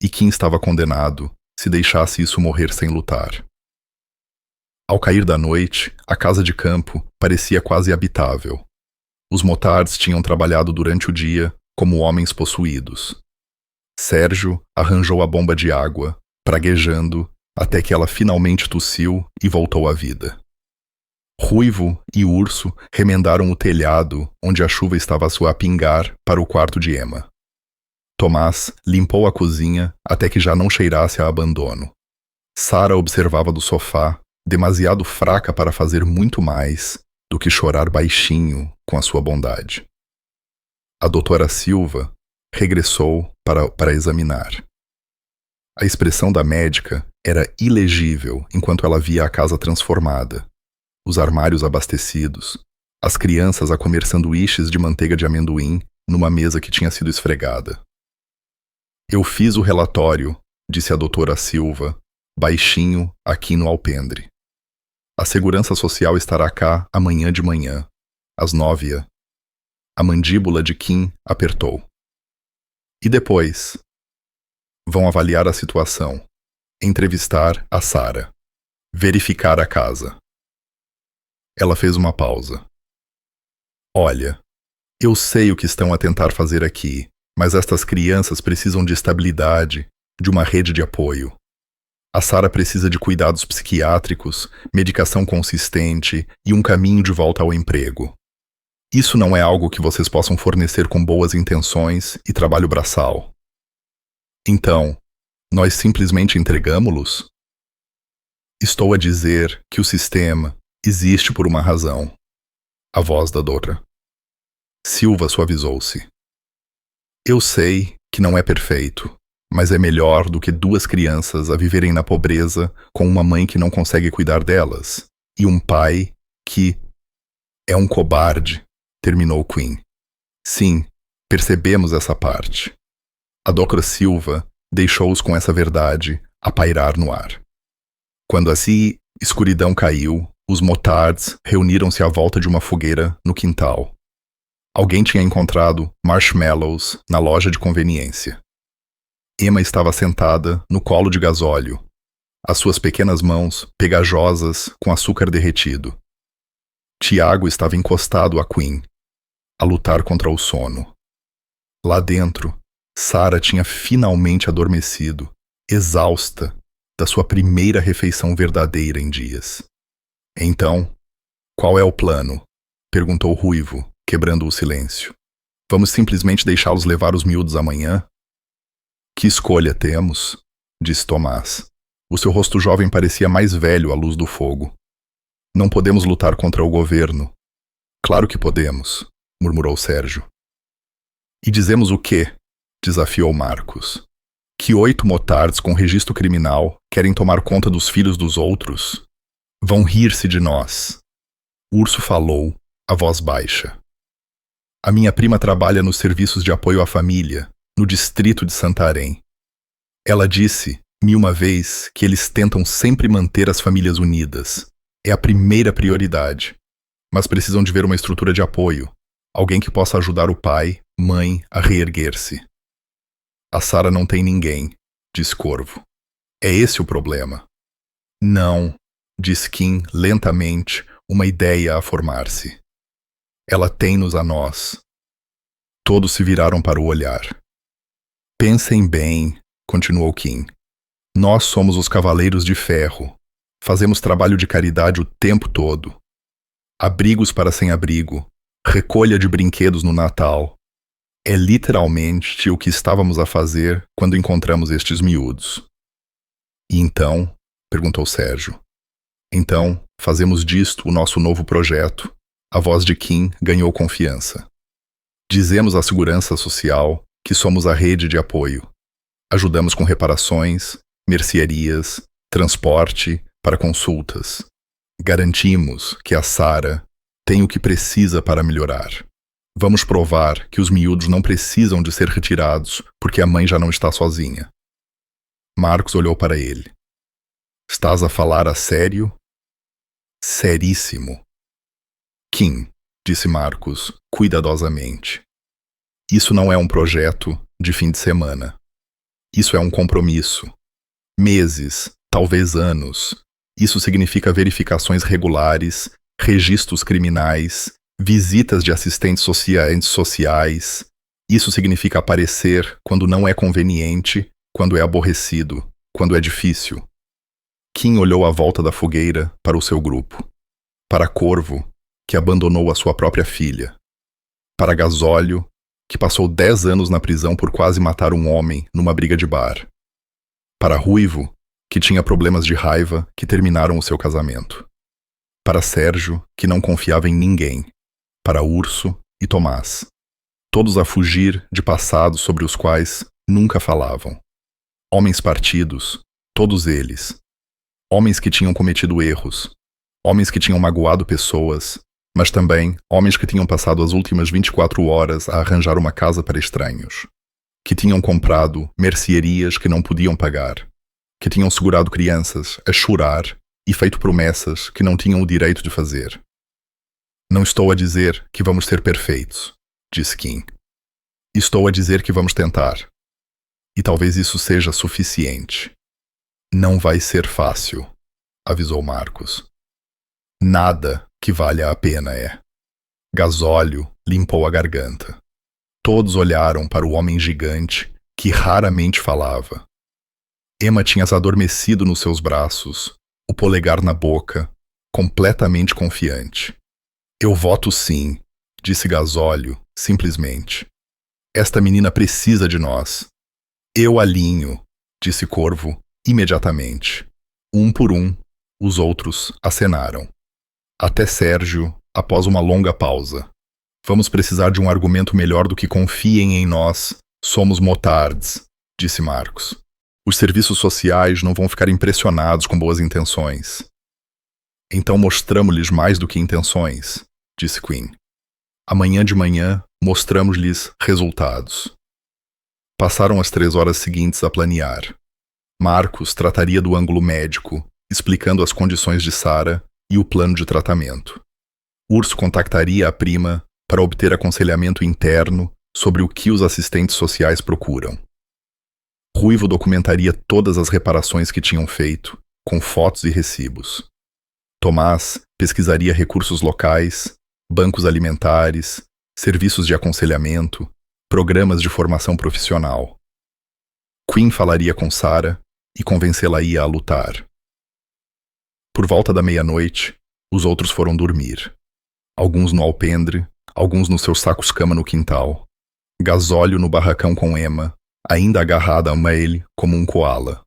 E Kim estava condenado se deixasse isso morrer sem lutar. Ao cair da noite, a casa de campo parecia quase habitável. Os motards tinham trabalhado durante o dia como homens possuídos. Sérgio arranjou a bomba de água, praguejando, até que ela finalmente tossiu e voltou à vida. Ruivo e Urso remendaram o telhado onde a chuva estava a pingar para o quarto de Emma. Tomás limpou a cozinha até que já não cheirasse a abandono. Sara observava do sofá, demasiado fraca para fazer muito mais do que chorar baixinho com a sua bondade. A doutora Silva regressou para examinar. A expressão da médica era ilegível enquanto ela via a casa transformada, os armários abastecidos, as crianças a comer sanduíches de manteiga de amendoim numa mesa que tinha sido esfregada. Eu fiz o relatório, disse a doutora Silva, baixinho aqui no alpendre. A segurança social estará cá amanhã de manhã, às 9h. A mandíbula de Kim apertou. E depois? Vão avaliar a situação, entrevistar a Sara, verificar a casa. Ela fez uma pausa. Olha, eu sei o que estão a tentar fazer aqui, mas estas crianças precisam de estabilidade, de uma rede de apoio. A Sara precisa de cuidados psiquiátricos, medicação consistente e um caminho de volta ao emprego. Isso não é algo que vocês possam fornecer com boas intenções e trabalho braçal. Então, nós simplesmente entregamo-los? Estou a dizer que o sistema existe por uma razão. A voz da doutora Silva suavizou-se. Eu sei que não é perfeito, mas é melhor do que 2 crianças a viverem na pobreza com uma mãe que não consegue cuidar delas e um pai que é um cobarde, terminou Quinn. Sim, percebemos essa parte. A doutora Silva deixou-os com essa verdade a pairar no ar. Quando a escuridão caiu, os motards reuniram-se à volta de uma fogueira no quintal. Alguém tinha encontrado marshmallows na loja de conveniência. Emma estava sentada no colo de gasóleo, as suas pequenas mãos pegajosas com açúcar derretido. Tiago estava encostado a Quinn, a lutar contra o sono. Lá dentro, Sarah tinha finalmente adormecido, exausta da sua primeira refeição verdadeira em dias. Então, qual é o plano? Perguntou Ruivo, quebrando o silêncio. Vamos simplesmente deixá-los levar os miúdos amanhã? Que escolha temos? Disse Tomás. O seu rosto jovem parecia mais velho à luz do fogo. Não podemos lutar contra o governo. Claro que podemos, murmurou Sérgio. E dizemos o quê? Desafiou Marcos. Que 8 motards com registro criminal querem tomar conta dos filhos dos outros? Vão rir-se de nós. Urso falou, a voz baixa. A minha prima trabalha nos serviços de apoio à família, no distrito de Santarém. Ela disse, uma vez, que eles tentam sempre manter as famílias unidas. É a primeira prioridade. Mas precisam de ver uma estrutura de apoio. Alguém que possa ajudar o pai, mãe, a reerguer-se. A Sarah não tem ninguém, disse Corvo. É esse o problema. Não, disse Kim lentamente, uma ideia a formar-se. Ela tem-nos a nós. Todos se viraram para o olhar. Pensem bem, continuou Kim. Nós somos os Cavaleiros de Ferro. Fazemos trabalho de caridade o tempo todo. Abrigos para sem-abrigo, recolha de brinquedos no Natal. É literalmente o que estávamos a fazer quando encontramos estes miúdos. E então, perguntou Sérgio. Então, fazemos disto o nosso novo projeto. A voz de Kim ganhou confiança. Dizemos à segurança social que somos a rede de apoio. Ajudamos com reparações, mercearias, transporte, para consultas. Garantimos que a Sarah tem o que precisa para melhorar. Vamos provar que os miúdos não precisam de ser retirados porque a mãe já não está sozinha. Marcos olhou para ele. Estás a falar a sério? Seríssimo. Kim, disse Marcos, cuidadosamente. Isso não é um projeto de fim de semana. Isso é um compromisso. Meses, talvez anos. Isso significa verificações regulares, registros criminais, visitas de assistentes sociais. Isso significa aparecer quando não é conveniente, quando é aborrecido, quando é difícil. Kim olhou à volta da fogueira para o seu grupo. Para Corvo, que abandonou a sua própria filha. Para Gasóleo, que passou 10 anos na prisão por quase matar um homem numa briga de bar. Para Ruivo, que tinha problemas de raiva que terminaram o seu casamento. Para Sérgio, que não confiava em ninguém. Para Urso e Tomás. Todos a fugir de passados sobre os quais nunca falavam. Homens partidos, todos eles. Homens que tinham cometido erros. Homens que tinham magoado pessoas, mas também homens que tinham passado as últimas 24 horas a arranjar uma casa para estranhos. Que tinham comprado mercearias que não podiam pagar. Que tinham segurado crianças a chorar e feito promessas que não tinham o direito de fazer. Não estou a dizer que vamos ser perfeitos, disse Kim. Estou a dizer que vamos tentar. E talvez isso seja suficiente. Não vai ser fácil, avisou Marcos. Nada que valha a pena é. Gasóleo limpou a garganta. Todos olharam para o homem gigante que raramente falava. Emma tinha se adormecido nos seus braços, o polegar na boca, completamente confiante. Eu voto sim, disse Gasóleo, simplesmente. Esta menina precisa de nós. Eu alinho, disse Corvo, imediatamente. Um por um, os outros acenaram. Até Sérgio, após uma longa pausa. Vamos precisar de um argumento melhor do que confiem em nós. Somos motards, disse Marcos. Os serviços sociais não vão ficar impressionados com boas intenções. Então mostramos-lhes mais do que intenções, disse Quinn. Amanhã de manhã, mostramos-lhes resultados. Passaram as 3 horas seguintes a planear. Marcos trataria do ângulo médico, explicando as condições de Sarah e o plano de tratamento. Urso contactaria a prima para obter aconselhamento interno sobre o que os assistentes sociais procuram. Ruivo documentaria todas as reparações que tinham feito, com fotos e recibos. Tomás pesquisaria recursos locais, bancos alimentares, serviços de aconselhamento, programas de formação profissional. Quinn falaria com Sarah e convencê-la-ia a lutar. Por volta da meia-noite, os outros foram dormir. Alguns no alpendre, alguns nos seus sacos-cama no quintal. Gasóleo no barracão com Emma, ainda agarrada a ele como um koala.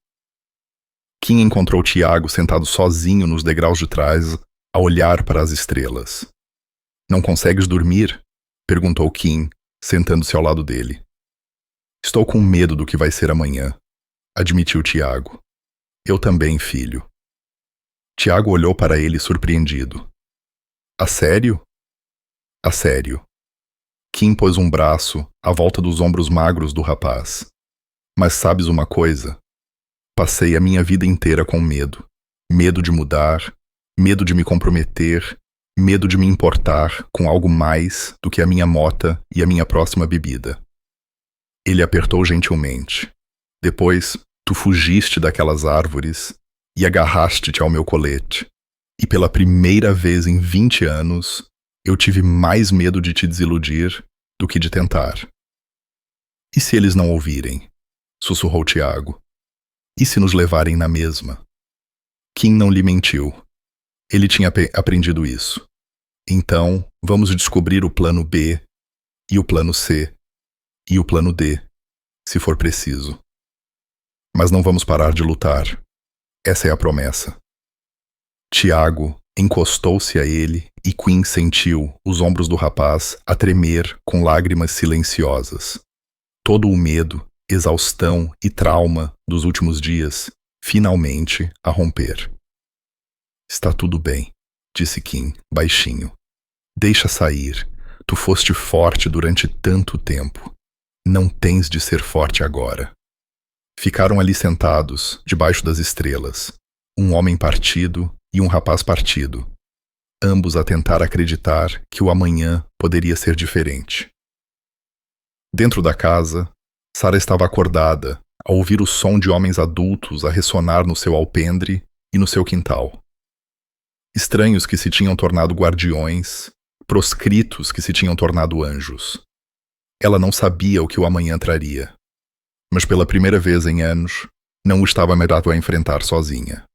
Kim encontrou Tiago sentado sozinho nos degraus de trás, a olhar para as estrelas. Não consegues dormir? Perguntou Kim, sentando-se ao lado dele. Estou com medo do que vai ser amanhã, admitiu Tiago. Eu também, filho. Tiago olhou para ele surpreendido. A sério? A sério. Kim pôs um braço à volta dos ombros magros do rapaz. Mas sabes uma coisa? Passei a minha vida inteira com medo. Medo de mudar, medo de me comprometer, medo de me importar com algo mais do que a minha mota e a minha próxima bebida. Ele apertou gentilmente. Depois, tu fugiste daquelas árvores e agarraste-te ao meu colete. E pela primeira vez em 20 anos, eu tive mais medo de te desiludir do que de tentar. E se eles não ouvirem? Sussurrou Tiago. E se nos levarem na mesma? Kim não lhe mentiu. Ele tinha aprendido isso. Então, vamos descobrir o plano B, e o plano C, e o plano D, se for preciso. Mas não vamos parar de lutar. Essa é a promessa. Tiago encostou-se a ele e Quinn sentiu os ombros do rapaz a tremer com lágrimas silenciosas. Todo o medo, exaustão e trauma dos últimos dias, finalmente a romper. Está tudo bem, disse Kim, baixinho. Deixa sair. Tu foste forte durante tanto tempo. Não tens de ser forte agora. Ficaram ali sentados, debaixo das estrelas. Um homem partido e um rapaz partido. Ambos a tentar acreditar que o amanhã poderia ser diferente. Dentro da casa, Sarah estava acordada, ao ouvir o som de homens adultos a ressonar no seu alpendre e no seu quintal. Estranhos que se tinham tornado guardiões, proscritos que se tinham tornado anjos. Ela não sabia o que o amanhã traria, mas pela primeira vez em anos, não o estava medo a enfrentar sozinha.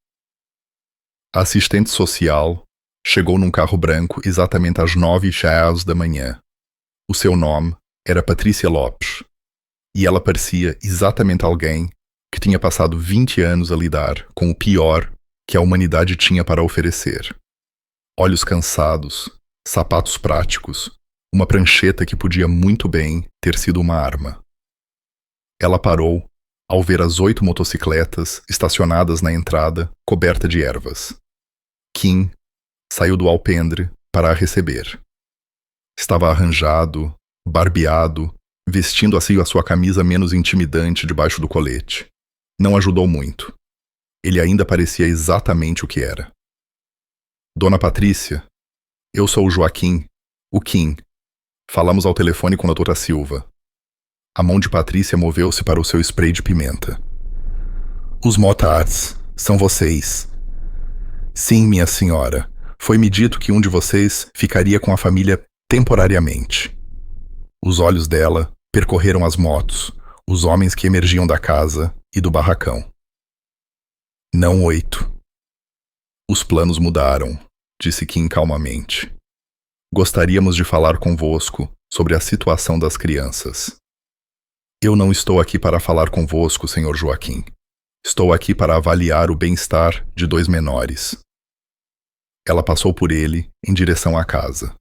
A assistente social chegou num carro branco exatamente às 9h da manhã. O seu nome era Patrícia Lopes, e ela parecia exatamente alguém que tinha passado 20 anos a lidar com o pior que a humanidade tinha para oferecer. Olhos cansados, sapatos práticos, uma prancheta que podia muito bem ter sido uma arma. Ela parou ao ver as 8 motocicletas estacionadas na entrada, coberta de ervas. Kim saiu do alpendre para a receber. Estava arranjado, barbeado, vestindo assim a sua camisa menos intimidante debaixo do colete. Não ajudou muito. Ele ainda parecia exatamente o que era. Dona Patrícia, eu sou o Joaquim, o Kim. Falamos ao telefone com a doutora Silva. A mão de Patrícia moveu-se para o seu spray de pimenta. Os motards, são vocês. Sim, minha senhora. Foi-me dito que um de vocês ficaria com a família temporariamente. Os olhos dela percorreram as motos, os homens que emergiam da casa e do barracão. Não 8. Os planos mudaram, disse Kim calmamente. Gostaríamos de falar convosco sobre a situação das crianças. Eu não estou aqui para falar convosco, Sr. Joaquim. Estou aqui para avaliar o bem-estar de 2 menores. Ela passou por ele em direção à casa.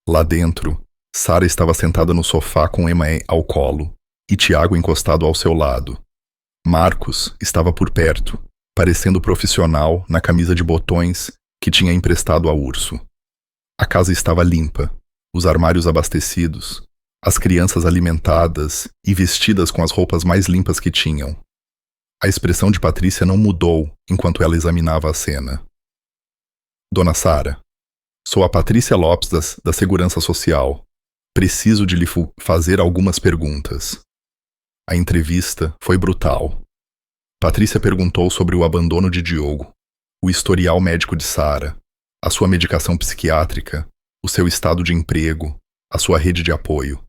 Lá dentro, Sarah estava sentada no sofá com Emma ao colo e Tiago encostado ao seu lado. Marcos estava por perto, parecendo profissional na camisa de botões que tinha emprestado a Urso. A casa estava limpa, os armários abastecidos, as crianças alimentadas e vestidas com as roupas mais limpas que tinham. A expressão de Patrícia não mudou enquanto ela examinava a cena. Dona Sarah, sou a Patrícia Lopes da Segurança Social. Preciso de lhe fazer algumas perguntas. A entrevista foi brutal. Patrícia perguntou sobre o abandono de Diogo, o historial médico de Sara, a sua medicação psiquiátrica, o seu estado de emprego, a sua rede de apoio.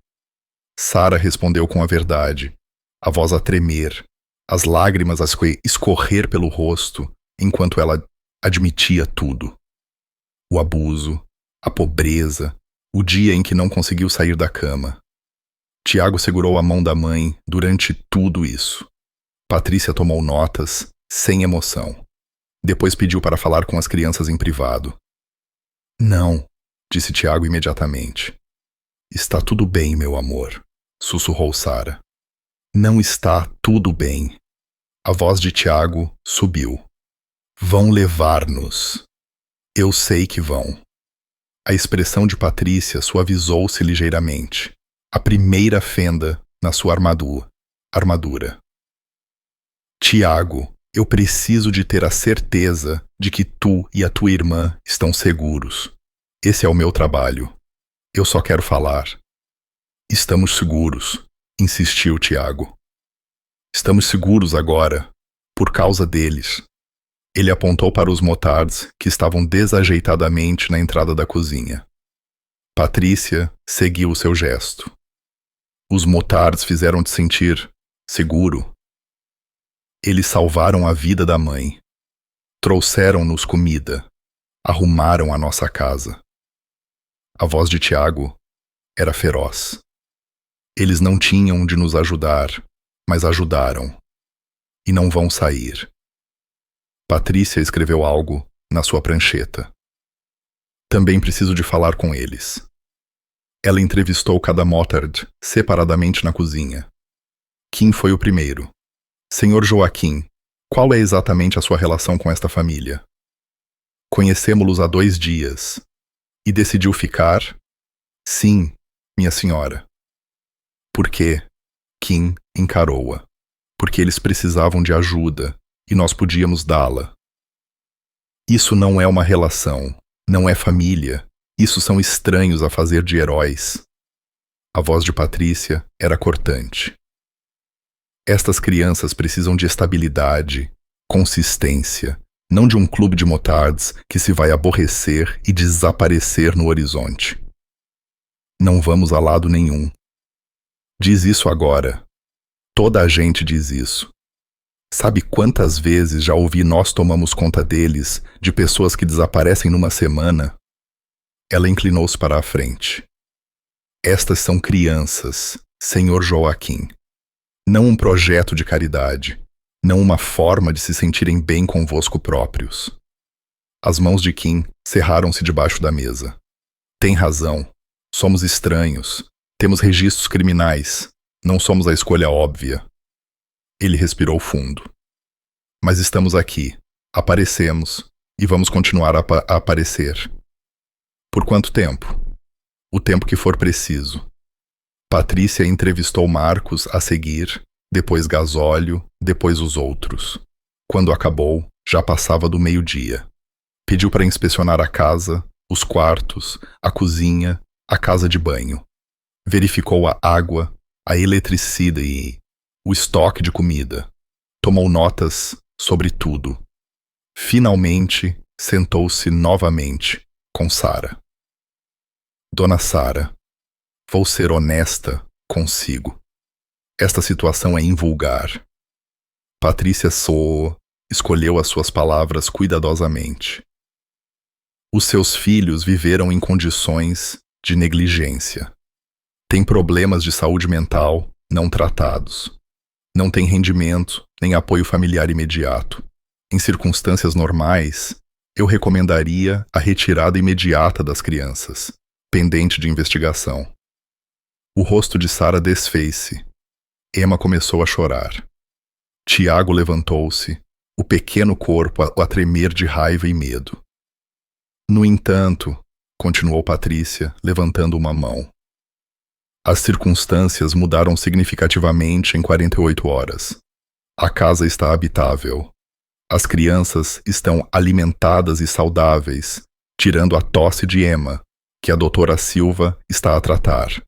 Sara respondeu com a verdade, a voz a tremer, as lágrimas a escorrer pelo rosto, enquanto ela admitia tudo. O abuso, a pobreza, o dia em que não conseguiu sair da cama. Tiago segurou a mão da mãe durante tudo isso. Patrícia tomou notas, sem emoção. Depois pediu para falar com as crianças em privado. Não, disse Tiago imediatamente. Está tudo bem, meu amor, sussurrou Sara. Não está tudo bem. A voz de Tiago subiu. Vão levar-nos. Eu sei que vão. A expressão de Patrícia suavizou-se ligeiramente. A primeira fenda na sua armadura. Tiago, eu preciso de ter a certeza de que tu e a tua irmã estão seguros. Esse é o meu trabalho. Eu só quero falar. Estamos seguros, insistiu Tiago. Estamos seguros agora, por causa deles. Ele apontou para os motards que estavam desajeitadamente na entrada da cozinha. Patrícia seguiu o seu gesto. Os motards fizeram-te sentir seguro. Eles salvaram a vida da mãe. Trouxeram-nos comida. Arrumaram a nossa casa. A voz de Tiago era feroz. Eles não tinham de nos ajudar, mas ajudaram. E não vão sair. Patrícia escreveu algo na sua prancheta. Também preciso de falar com eles. Ela entrevistou cada motard separadamente na cozinha. Kim foi o primeiro. Senhor Joaquim, qual é exatamente a sua relação com esta família? Conhecemos-los há 2 dias. E decidiu ficar? Sim, minha senhora. Por quê? Kim encarou-a. Porque eles precisavam de ajuda, e nós podíamos dá-la. Isso não é uma relação, não é família. Isso são estranhos a fazer de heróis. A voz de Patrícia era cortante. Estas crianças precisam de estabilidade, consistência, não de um clube de motards que se vai aborrecer e desaparecer no horizonte. Não vamos a lado nenhum. Diz isso agora. Toda a gente diz isso. Sabe quantas vezes já ouvi nós tomamos conta deles, de pessoas que desaparecem numa semana? Ela inclinou-se para a frente. Estas são crianças, Senhor Joaquim. Não um projeto de caridade, não uma forma de se sentirem bem convosco próprios. As mãos de Kim cerraram-se debaixo da mesa. Tem razão. Somos estranhos. Temos registros criminais. Não somos a escolha óbvia. Ele respirou fundo. Mas estamos aqui. Aparecemos. E vamos continuar a aparecer. Por quanto tempo? O tempo que for preciso. Patrícia entrevistou Marcos a seguir, depois Gasóleo, depois os outros. Quando acabou, já passava do meio-dia. Pediu para inspecionar a casa, os quartos, a cozinha, a casa de banho. Verificou a água, a eletricidade e o estoque de comida. Tomou notas sobre tudo. Finalmente, sentou-se novamente com Sara. Dona Sara, vou ser honesta consigo. Esta situação é invulgar. Patrícia escolheu as suas palavras cuidadosamente. Os seus filhos viveram em condições de negligência. Têm problemas de saúde mental não tratados. Não têm rendimento nem apoio familiar imediato. Em circunstâncias normais, eu recomendaria a retirada imediata das crianças, pendente de investigação. O rosto de Sara desfez-se. Emma começou a chorar. Tiago levantou-se, o pequeno corpo a tremer de raiva e medo. No entanto, continuou Patrícia, levantando uma mão. As circunstâncias mudaram significativamente em 48 horas. A casa está habitável. As crianças estão alimentadas e saudáveis, tirando a tosse de Emma, que a doutora Silva está a tratar.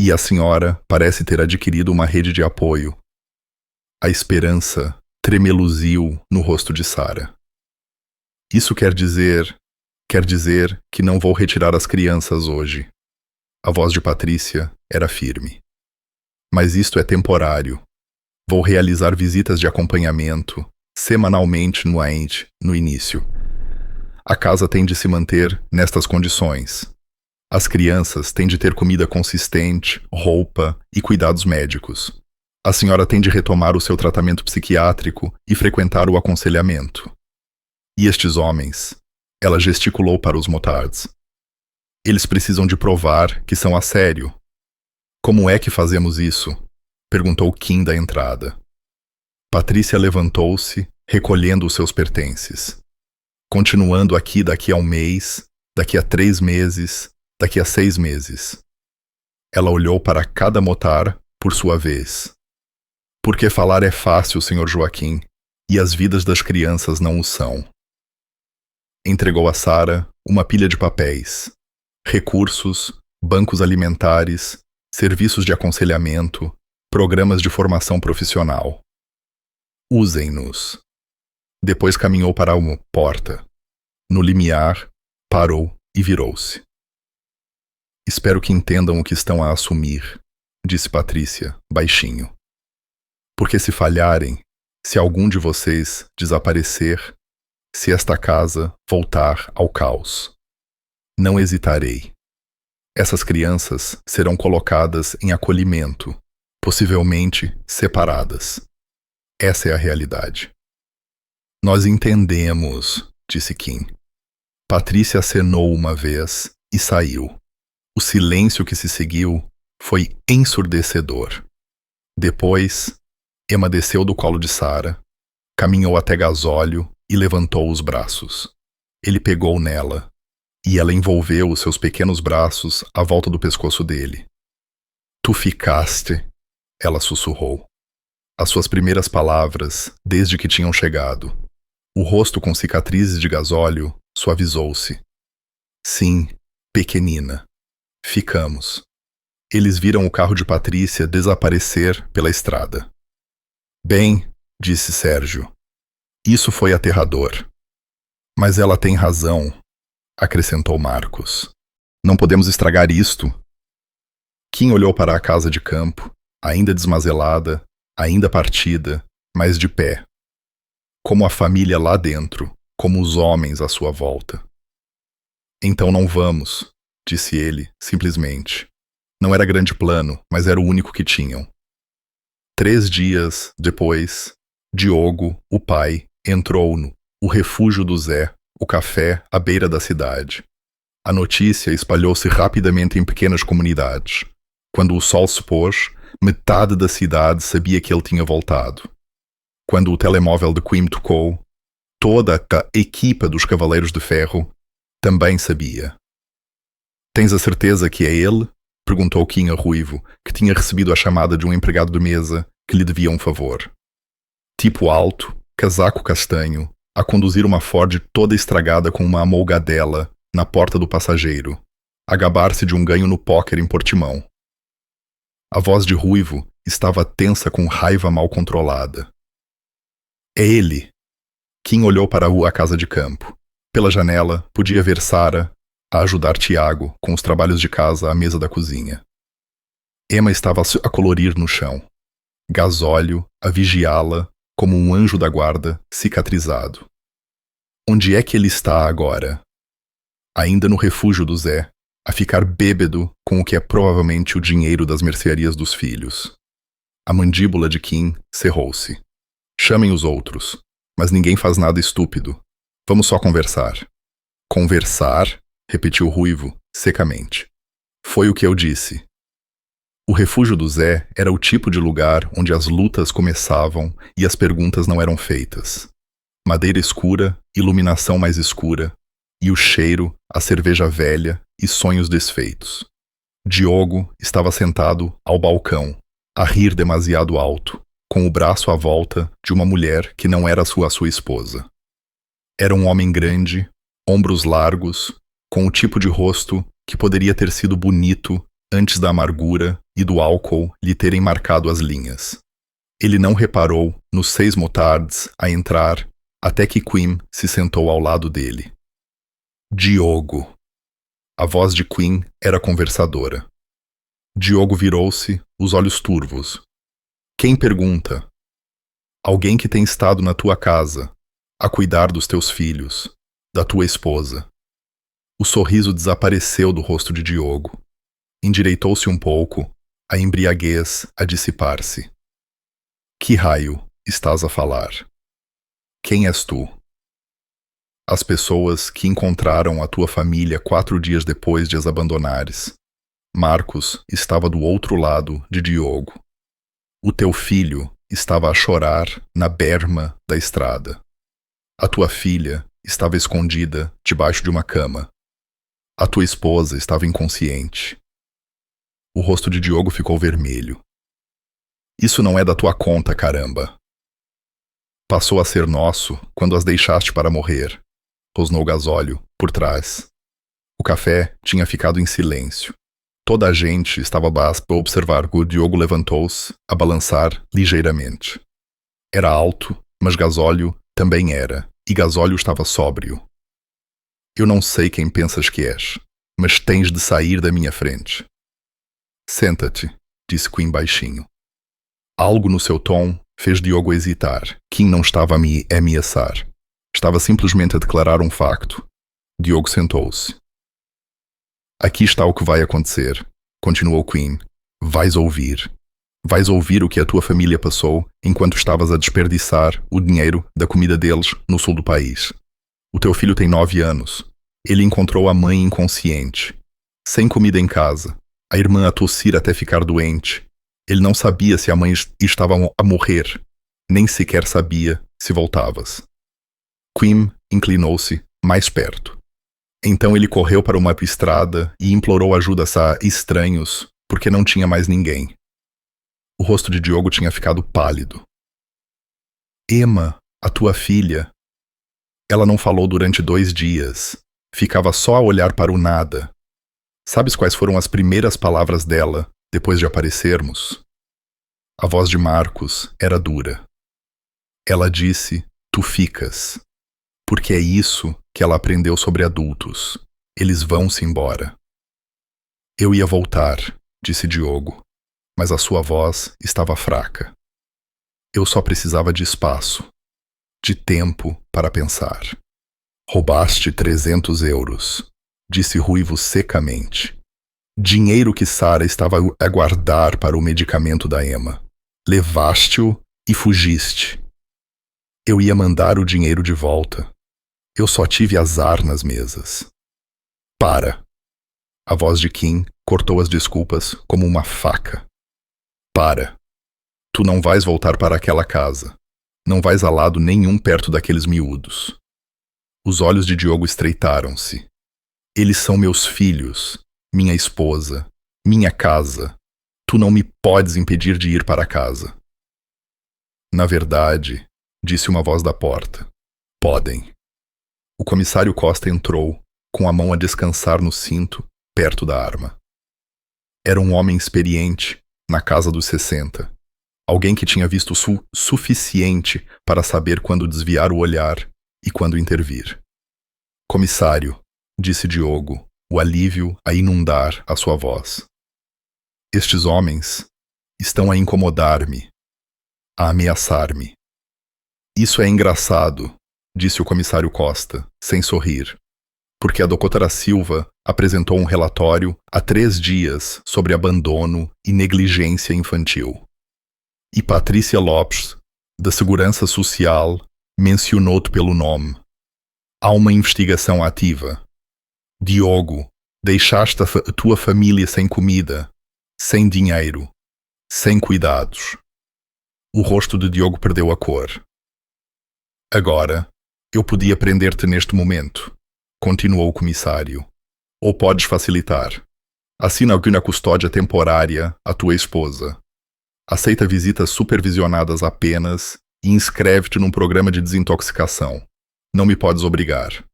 E a senhora parece ter adquirido uma rede de apoio. A esperança tremeluziu no rosto de Sara. Isso quer dizer que não vou retirar as crianças hoje. A voz de Patrícia era firme. Mas isto é temporário. Vou realizar visitas de acompanhamento semanalmente no início. A casa tem de se manter nestas condições. As crianças têm de ter comida consistente, roupa e cuidados médicos. A senhora tem de retomar o seu tratamento psiquiátrico e frequentar o aconselhamento. E estes homens? Ela gesticulou para os motards. Eles precisam de provar que são a sério. Como é que fazemos isso? Perguntou Kim da entrada. Patrícia levantou-se, recolhendo os seus pertences. Continuando aqui daqui a um mês, daqui a 3 meses, daqui a 6 meses. Ela olhou para cada motar por sua vez. Porque falar é fácil, Sr. Joaquim, e as vidas das crianças não o são. Entregou a Sara uma pilha de papéis. Recursos, bancos alimentares, serviços de aconselhamento, programas de formação profissional. Usem-nos. Depois caminhou para uma porta. No limiar, parou e virou-se. Espero que entendam o que estão a assumir, disse Patrícia, baixinho. Porque se falharem, se algum de vocês desaparecer, se esta casa voltar ao caos, não hesitarei. Essas crianças serão colocadas em acolhimento, possivelmente separadas. Essa é a realidade. Nós entendemos, disse Kim. Patrícia acenou uma vez e saiu. O silêncio que se seguiu foi ensurdecedor. Depois, Emma desceu do colo de Sara, caminhou até Gasóleo e levantou os braços. Ele pegou nela, e ela envolveu os seus pequenos braços à volta do pescoço dele. Tu ficaste, ela sussurrou. As suas primeiras palavras, desde que tinham chegado. O rosto com cicatrizes de gasóleo suavizou-se. Sim, pequenina. Ficamos. Eles viram o carro de Patrícia desaparecer pela estrada. Bem, disse Sérgio. Isso foi aterrador. Mas ela tem razão, acrescentou Marcos. Não podemos estragar isto. Kim olhou para a casa de campo, ainda desmazelada, ainda partida, mas de pé. Como a família lá dentro, como os homens à sua volta. Então não vamos, disse ele, simplesmente. Não era grande plano, mas era o único que tinham. 3 dias depois, Diogo, o pai, entrou no refúgio do Zé, o café à beira da cidade. A notícia espalhou-se rapidamente em pequenas comunidades. Quando o sol se pôs, metade da cidade sabia que ele tinha voltado. Quando o telemóvel de Quim tocou, toda a equipa dos Cavaleiros de Ferro também sabia. Tens a certeza que é ele? Perguntou Kim a Ruivo, que tinha recebido a chamada de um empregado de mesa que lhe devia um favor. Tipo alto, casaco castanho, a conduzir uma Ford toda estragada com uma amolgadela na porta do passageiro, a gabar-se de um ganho no póquer em Portimão. A voz de Ruivo estava tensa com raiva mal controlada. É ele! Kim olhou para a casa de campo. Pela janela, podia ver Sara a ajudar Tiago com os trabalhos de casa à mesa da cozinha. Emma estava a colorir no chão. Gasóleo a vigiá-la como um anjo da guarda cicatrizado. Onde é que ele está agora? Ainda no refúgio do Zé, a ficar bêbado com o que é provavelmente o dinheiro das mercearias dos filhos. A mandíbula de Kim cerrou-se. Chamem os outros, mas ninguém faz nada estúpido. Vamos só conversar. Conversar? Repetiu Ruivo, secamente. Foi o que eu disse. O refúgio do Zé era o tipo de lugar onde as lutas começavam e as perguntas não eram feitas. Madeira escura, iluminação mais escura, e o cheiro, a cerveja velha e sonhos desfeitos. Diogo estava sentado ao balcão, a rir demasiado alto, com o braço à volta de uma mulher que não era sua esposa. Era um homem grande, ombros largos, com o tipo de rosto que poderia ter sido bonito antes da amargura e do álcool lhe terem marcado as linhas. Ele não reparou nos 6 motards a entrar até que Quinn se sentou ao lado dele. Diogo. A voz de Quinn era conversadora. Diogo virou-se, os olhos turvos. Quem pergunta? Alguém que tem estado na tua casa, a cuidar dos teus filhos, da tua esposa. O sorriso desapareceu do rosto de Diogo. Endireitou-se um pouco, a embriaguez a dissipar-se. Que raio estás a falar? Quem és tu? As pessoas que encontraram a tua família 4 dias depois de as abandonares. Marcos estava do outro lado de Diogo. O teu filho estava a chorar na berma da estrada. A tua filha estava escondida debaixo de uma cama. A tua esposa estava inconsciente. O rosto de Diogo ficou vermelho. Isso não é da tua conta, caramba. Passou a ser nosso quando as deixaste para morrer, rosnou Gasóleo, por trás. O café tinha ficado em silêncio. Toda a gente estava basta para observar que o Diogo levantou-se, a balançar ligeiramente. Era alto, mas Gasóleo também era, e Gasóleo estava sóbrio. Eu não sei quem pensas que és, mas tens de sair da minha frente. Senta-te, disse Quinn baixinho. Algo no seu tom fez Diogo hesitar. Quinn não estava a me ameaçar. Estava simplesmente a declarar um facto. Diogo sentou-se. Aqui está o que vai acontecer, continuou Quinn. Vais ouvir. Vais ouvir o que a tua família passou enquanto estavas a desperdiçar o dinheiro da comida deles no sul do país. O teu filho tem 9 anos. Ele encontrou a mãe inconsciente, sem comida em casa, a irmã a tossir até ficar doente. Ele não sabia se a mãe estava a morrer, nem sequer sabia se voltavas. Quinn inclinou-se mais perto. Então ele correu para uma estrada e implorou ajuda a estranhos, porque não tinha mais ninguém. O rosto de Diogo tinha ficado pálido. Emma, a tua filha. Ela não falou durante 2 dias. Ficava só a olhar para o nada. Sabes quais foram as primeiras palavras dela depois de aparecermos? A voz de Marcos era dura. Ela disse, tu ficas. Porque é isso que ela aprendeu sobre adultos. Eles vão-se embora. Eu ia voltar, disse Diogo, mas a sua voz estava fraca. Eu só precisava de espaço, de tempo para pensar. Roubaste 300 euros, disse Ruivo secamente. Dinheiro que Sara estava a guardar para o medicamento da Emma. Levaste-o e fugiste. Eu ia mandar o dinheiro de volta. Eu só tive azar nas mesas. Para. A voz de Kim cortou as desculpas como uma faca. Para. Tu não vais voltar para aquela casa. Não vais a lado nenhum perto daqueles miúdos. Os olhos de Diogo estreitaram-se. Eles são meus filhos, minha esposa, minha casa. Tu não me podes impedir de ir para casa. Na verdade, disse uma voz da porta, podem. O comissário Costa entrou, com a mão a descansar no cinto, perto da arma. Era um homem experiente, na casa dos 60. Alguém que tinha visto suficiente para saber quando desviar o olhar e quando intervir. Comissário, disse Diogo, o alívio a inundar a sua voz. Estes homens estão a incomodar-me, a ameaçar-me. Isso é engraçado, disse o comissário Costa, sem sorrir, porque a doutora Silva apresentou um relatório há 3 dias sobre abandono e negligência infantil. E Patrícia Lopes, da Segurança Social, mencionou-te pelo nome. Há uma investigação ativa. Diogo, deixaste a tua família sem comida, sem dinheiro, sem cuidados. O rosto de Diogo perdeu a cor. Agora, eu podia prender-te neste momento, continuou o comissário. Ou podes facilitar. Assina alguma custódia temporária à tua esposa. Aceita visitas supervisionadas apenas e inscreve-te num programa de desintoxicação. Não me podes obrigar.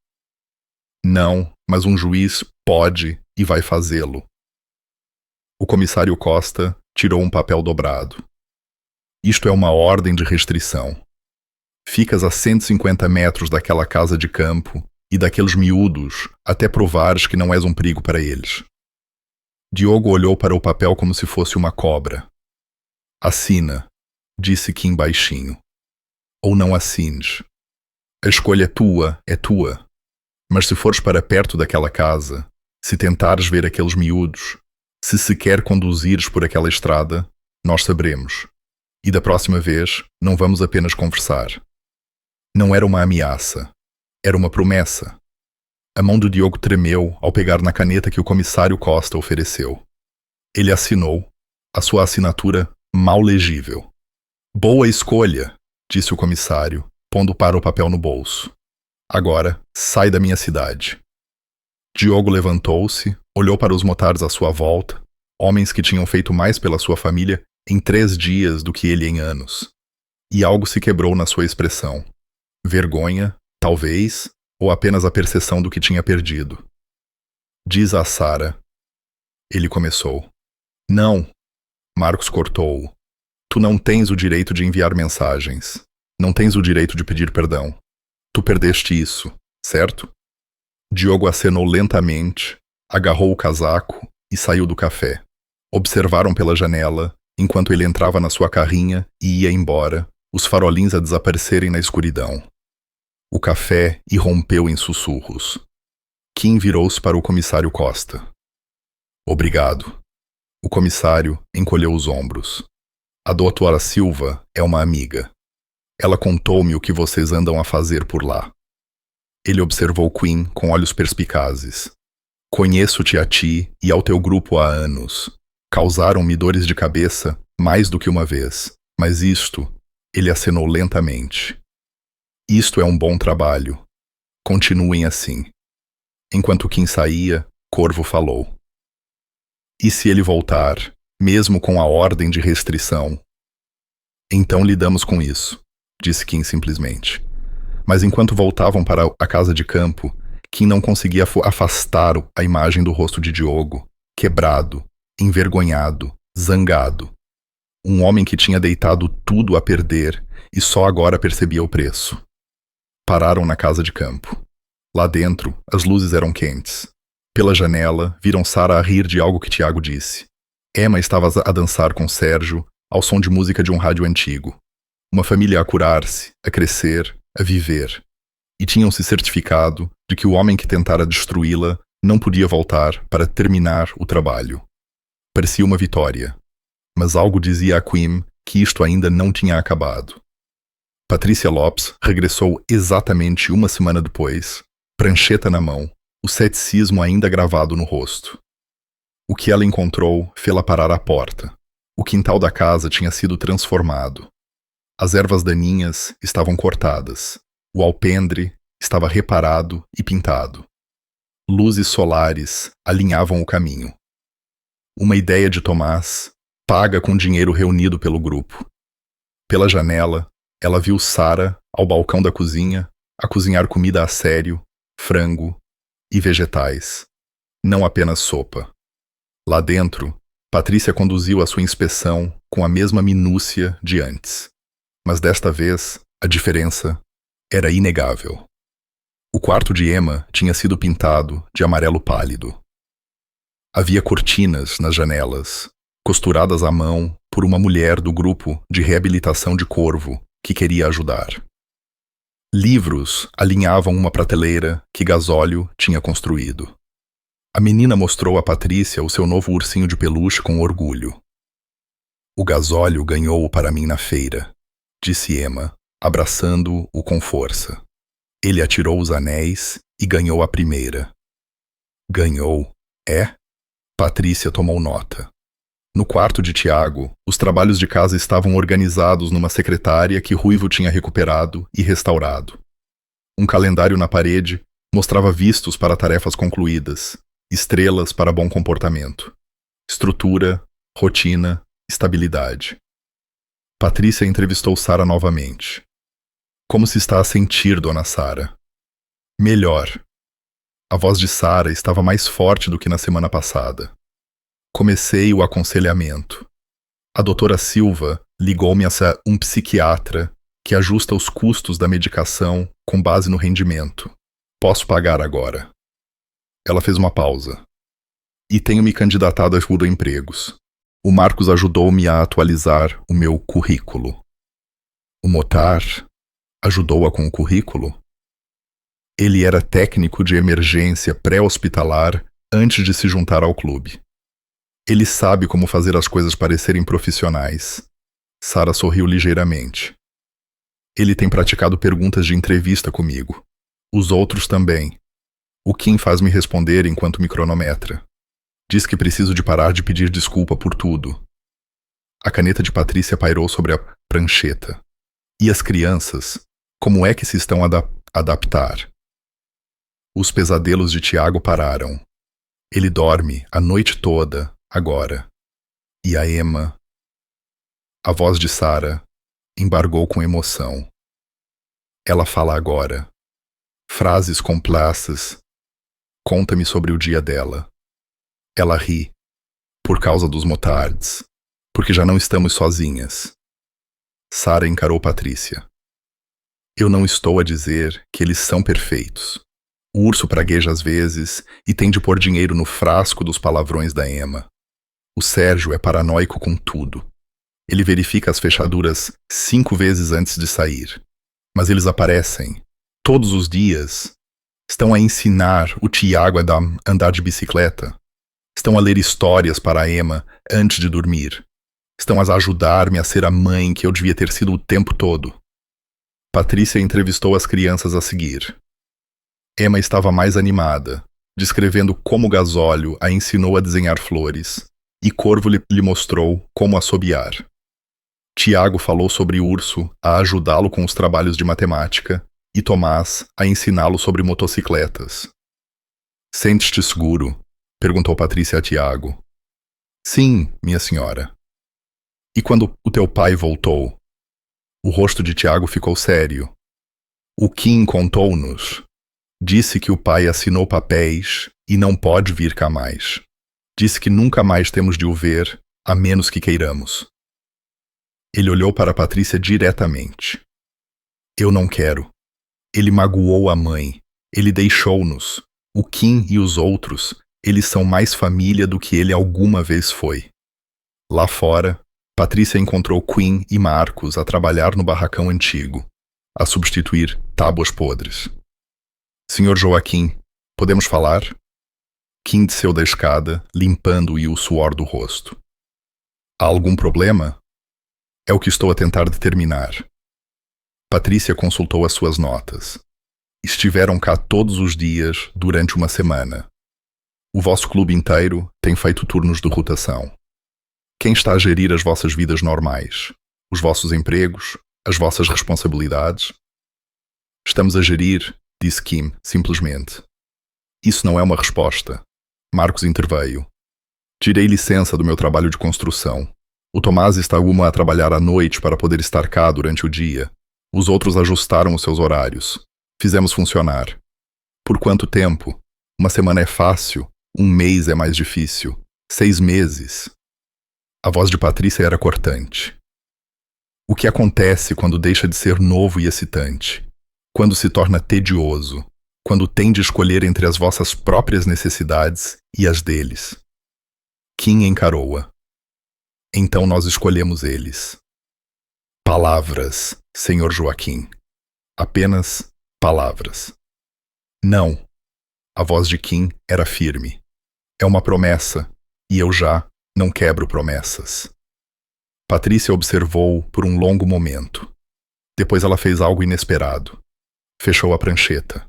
Não, mas um juiz pode e vai fazê-lo. O comissário Costa tirou um papel dobrado. Isto é uma ordem de restrição. Ficas a 150 metros daquela casa de campo e daqueles miúdos até provares que não és um perigo para eles. Diogo olhou para o papel como se fosse uma cobra. Assina, disse Kim baixinho. Ou não assines. A escolha é tua. Mas se fores para perto daquela casa, se tentares ver aqueles miúdos, se sequer conduzires por aquela estrada, nós saberemos. E da próxima vez, não vamos apenas conversar. Não era uma ameaça. Era uma promessa. A mão do Diogo tremeu ao pegar na caneta que o comissário Costa ofereceu. Ele assinou, a sua assinatura mal legível. Boa escolha, disse o comissário, pondo para o papel no bolso. Agora, sai da minha cidade. Diogo levantou-se, olhou para os motares à sua volta, homens que tinham feito mais pela sua família em 3 dias do que ele em anos. E algo se quebrou na sua expressão. Vergonha, talvez, ou apenas a percepção do que tinha perdido. Diz a Sara. Ele começou. Não. Marcos cortou-o. Tu não tens o direito de enviar mensagens. Não tens o direito de pedir perdão. Tu perdeste isso, certo? Diogo acenou lentamente, agarrou o casaco e saiu do café. Observaram pela janela, enquanto ele entrava na sua carrinha e ia embora, os farolins a desaparecerem na escuridão. O café irrompeu em sussurros. Kim virou-se para o comissário Costa. Obrigado. O comissário encolheu os ombros. A doutora Silva é uma amiga. Ela contou-me o que vocês andam a fazer por lá. Ele observou Quinn com olhos perspicazes. Conheço-te a ti e ao teu grupo há anos. Causaram-me dores de cabeça mais do que uma vez, mas isto, ele acenou lentamente. Isto é um bom trabalho. Continuem assim. Enquanto Kim saía, Corvo falou. E se ele voltar, mesmo com a ordem de restrição? Então lidamos com isso, disse Kim simplesmente. Mas enquanto voltavam para a casa de campo, Kim não conseguia afastar a imagem do rosto de Diogo, quebrado, envergonhado, zangado. Um homem que tinha deitado tudo a perder e só agora percebia o preço. Pararam na casa de campo. Lá dentro, as luzes eram quentes. Pela janela, viram Sara a rir de algo que Tiago disse. Emma estava a dançar com Sérgio, ao som de música de um rádio antigo. Uma família a curar-se, a crescer, a viver. E tinham se certificado de que o homem que tentara destruí-la não podia voltar para terminar o trabalho. Parecia uma vitória. Mas algo dizia a Quim que isto ainda não tinha acabado. Patrícia Lopes regressou exatamente uma semana depois, prancheta na mão, o ceticismo ainda gravado no rosto. O que ela encontrou fê-la parar à porta. O quintal da casa tinha sido transformado. As ervas daninhas estavam cortadas. O alpendre estava reparado e pintado. Luzes solares alinhavam o caminho. Uma ideia de Tomás, paga com dinheiro reunido pelo grupo. Pela janela, ela viu Sara, ao balcão da cozinha, a cozinhar comida a sério, frango e vegetais. Não apenas sopa. Lá dentro, Patrícia conduziu a sua inspeção com a mesma minúcia de antes. Mas desta vez, a diferença era inegável. O quarto de Emma tinha sido pintado de amarelo pálido. Havia cortinas nas janelas, costuradas à mão por uma mulher do grupo de reabilitação de Corvo que queria ajudar. Livros alinhavam uma prateleira que Gasóleo tinha construído. A menina mostrou a Patrícia o seu novo ursinho de peluche com orgulho. O Gasóleo ganhou-o para mim na feira, disse Emma, abraçando-o com força. Ele atirou os anéis e ganhou a primeira. Ganhou, é? Patrícia tomou nota. No quarto de Tiago, os trabalhos de casa estavam organizados numa secretária que Ruivo tinha recuperado e restaurado. Um calendário na parede mostrava vistos para tarefas concluídas, estrelas para bom comportamento. Estrutura, rotina, estabilidade. Patrícia entrevistou Sara novamente. Como se está a sentir, dona Sara? Melhor. A voz de Sara estava mais forte do que na semana passada. Comecei o aconselhamento. A doutora Silva ligou-me a um psiquiatra que ajusta os custos da medicação com base no rendimento. Posso pagar agora. Ela fez uma pausa. E tenho me candidatado a empregos. O Marcos ajudou-me a atualizar o meu currículo. O Motar ajudou-a com o currículo? Ele era técnico de emergência pré-hospitalar antes de se juntar ao clube. Ele sabe como fazer as coisas parecerem profissionais. Sara sorriu ligeiramente. Ele tem praticado perguntas de entrevista comigo. Os outros também. O Kim faz me responder enquanto me cronometra. Diz que preciso de parar de pedir desculpa por tudo. A caneta de Patrícia pairou sobre a prancheta. E as crianças? Como é que se estão a adaptar? Os pesadelos de Tiago pararam. Ele dorme a noite toda, agora. E a Emma? A voz de Sara embargou com emoção. Ela fala agora. Frases complexas. Conta-me sobre o dia dela. Ela ri. Por causa dos motards. Porque já não estamos sozinhas. Sara encarou Patrícia. Eu não estou a dizer que eles são perfeitos. O urso pragueja às vezes e tem de pôr dinheiro no frasco dos palavrões da Emma. O Sérgio é paranoico com tudo. Ele verifica as fechaduras 5 vezes antes de sair. Mas eles aparecem, todos os dias. Estão a ensinar o Tiago a andar de bicicleta. Estão a ler histórias para a Emma antes de dormir. Estão a ajudar-me a ser a mãe que eu devia ter sido o tempo todo. Patrícia entrevistou as crianças a seguir. Emma estava mais animada, descrevendo como Gasóleo a ensinou a desenhar flores, e Corvo lhe mostrou como assobiar. Tiago falou sobre Urso a ajudá-lo com os trabalhos de matemática, e Tomás a ensiná-lo sobre motocicletas. Sente-te seguro? Perguntou Patrícia a Tiago. Sim, minha senhora. E quando o teu pai voltou? O rosto de Tiago ficou sério. O Kim contou-nos. Disse que o pai assinou papéis e não pode vir cá mais. Disse que nunca mais temos de o ver, a menos que queiramos. Ele olhou para Patrícia diretamente. Eu não quero. Ele magoou a mãe. Ele deixou-nos. O Kim e os outros, eles são mais família do que ele alguma vez foi. Lá fora, Patrícia encontrou Quinn e Marcos a trabalhar no barracão antigo, a substituir tábuas podres. Senhor Joaquim, podemos falar? Kim desceu da escada, limpando-lhe o suor do rosto. Há algum problema? É o que estou a tentar determinar. Patrícia consultou as suas notas. Estiveram cá todos os dias durante uma semana. O vosso clube inteiro tem feito turnos de rotação. Quem está a gerir as vossas vidas normais? Os vossos empregos? As vossas responsabilidades? Estamos a gerir, disse Kim, simplesmente. Isso não é uma resposta. Marcos interveio. Tirei licença do meu trabalho de construção. O Tomás está a trabalhar à noite para poder estar cá durante o dia. Os outros ajustaram os seus horários. Fizemos funcionar. Por quanto tempo? Uma semana é fácil, um mês é mais difícil. 6 meses. A voz de Patrícia era cortante. O que acontece quando deixa de ser novo e excitante? Quando se torna tedioso? Quando tem de escolher entre as vossas próprias necessidades e as deles? Kim encarou-a. Então nós escolhemos eles. Palavras, Senhor Joaquim. Apenas palavras. Não. A voz de Kim era firme. É uma promessa, e eu já não quebro promessas. Patrícia observou por um longo momento. Depois ela fez algo inesperado. Fechou a prancheta.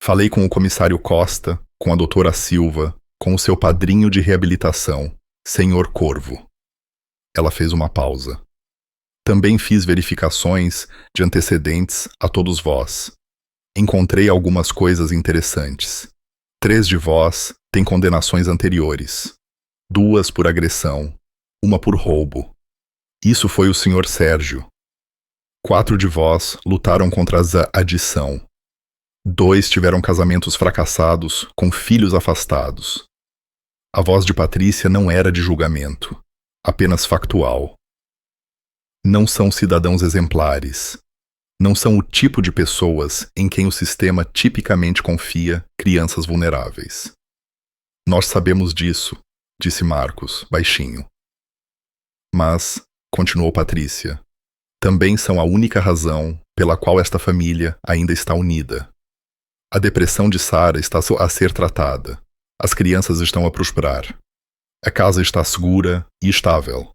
Falei com o comissário Costa, com a doutora Silva, com o seu padrinho de reabilitação, Senhor Corvo. Ela fez uma pausa. Também fiz verificações de antecedentes a todos vós. Encontrei algumas coisas interessantes. 3 de vós têm condenações anteriores. 2 por agressão, 1 por roubo. Isso foi o Sr. Sérgio. 4 de vós lutaram contra a adição. 2 tiveram casamentos fracassados com filhos afastados. A voz de Patrícia não era de julgamento, apenas factual. Não são cidadãos exemplares. Não são o tipo de pessoas em quem o sistema tipicamente confia crianças vulneráveis. Nós sabemos disso, disse Marcos, baixinho. Mas, continuou Patrícia, também são a única razão pela qual esta família ainda está unida. A depressão de Sara está a ser tratada. As crianças estão a prosperar. A casa está segura e estável.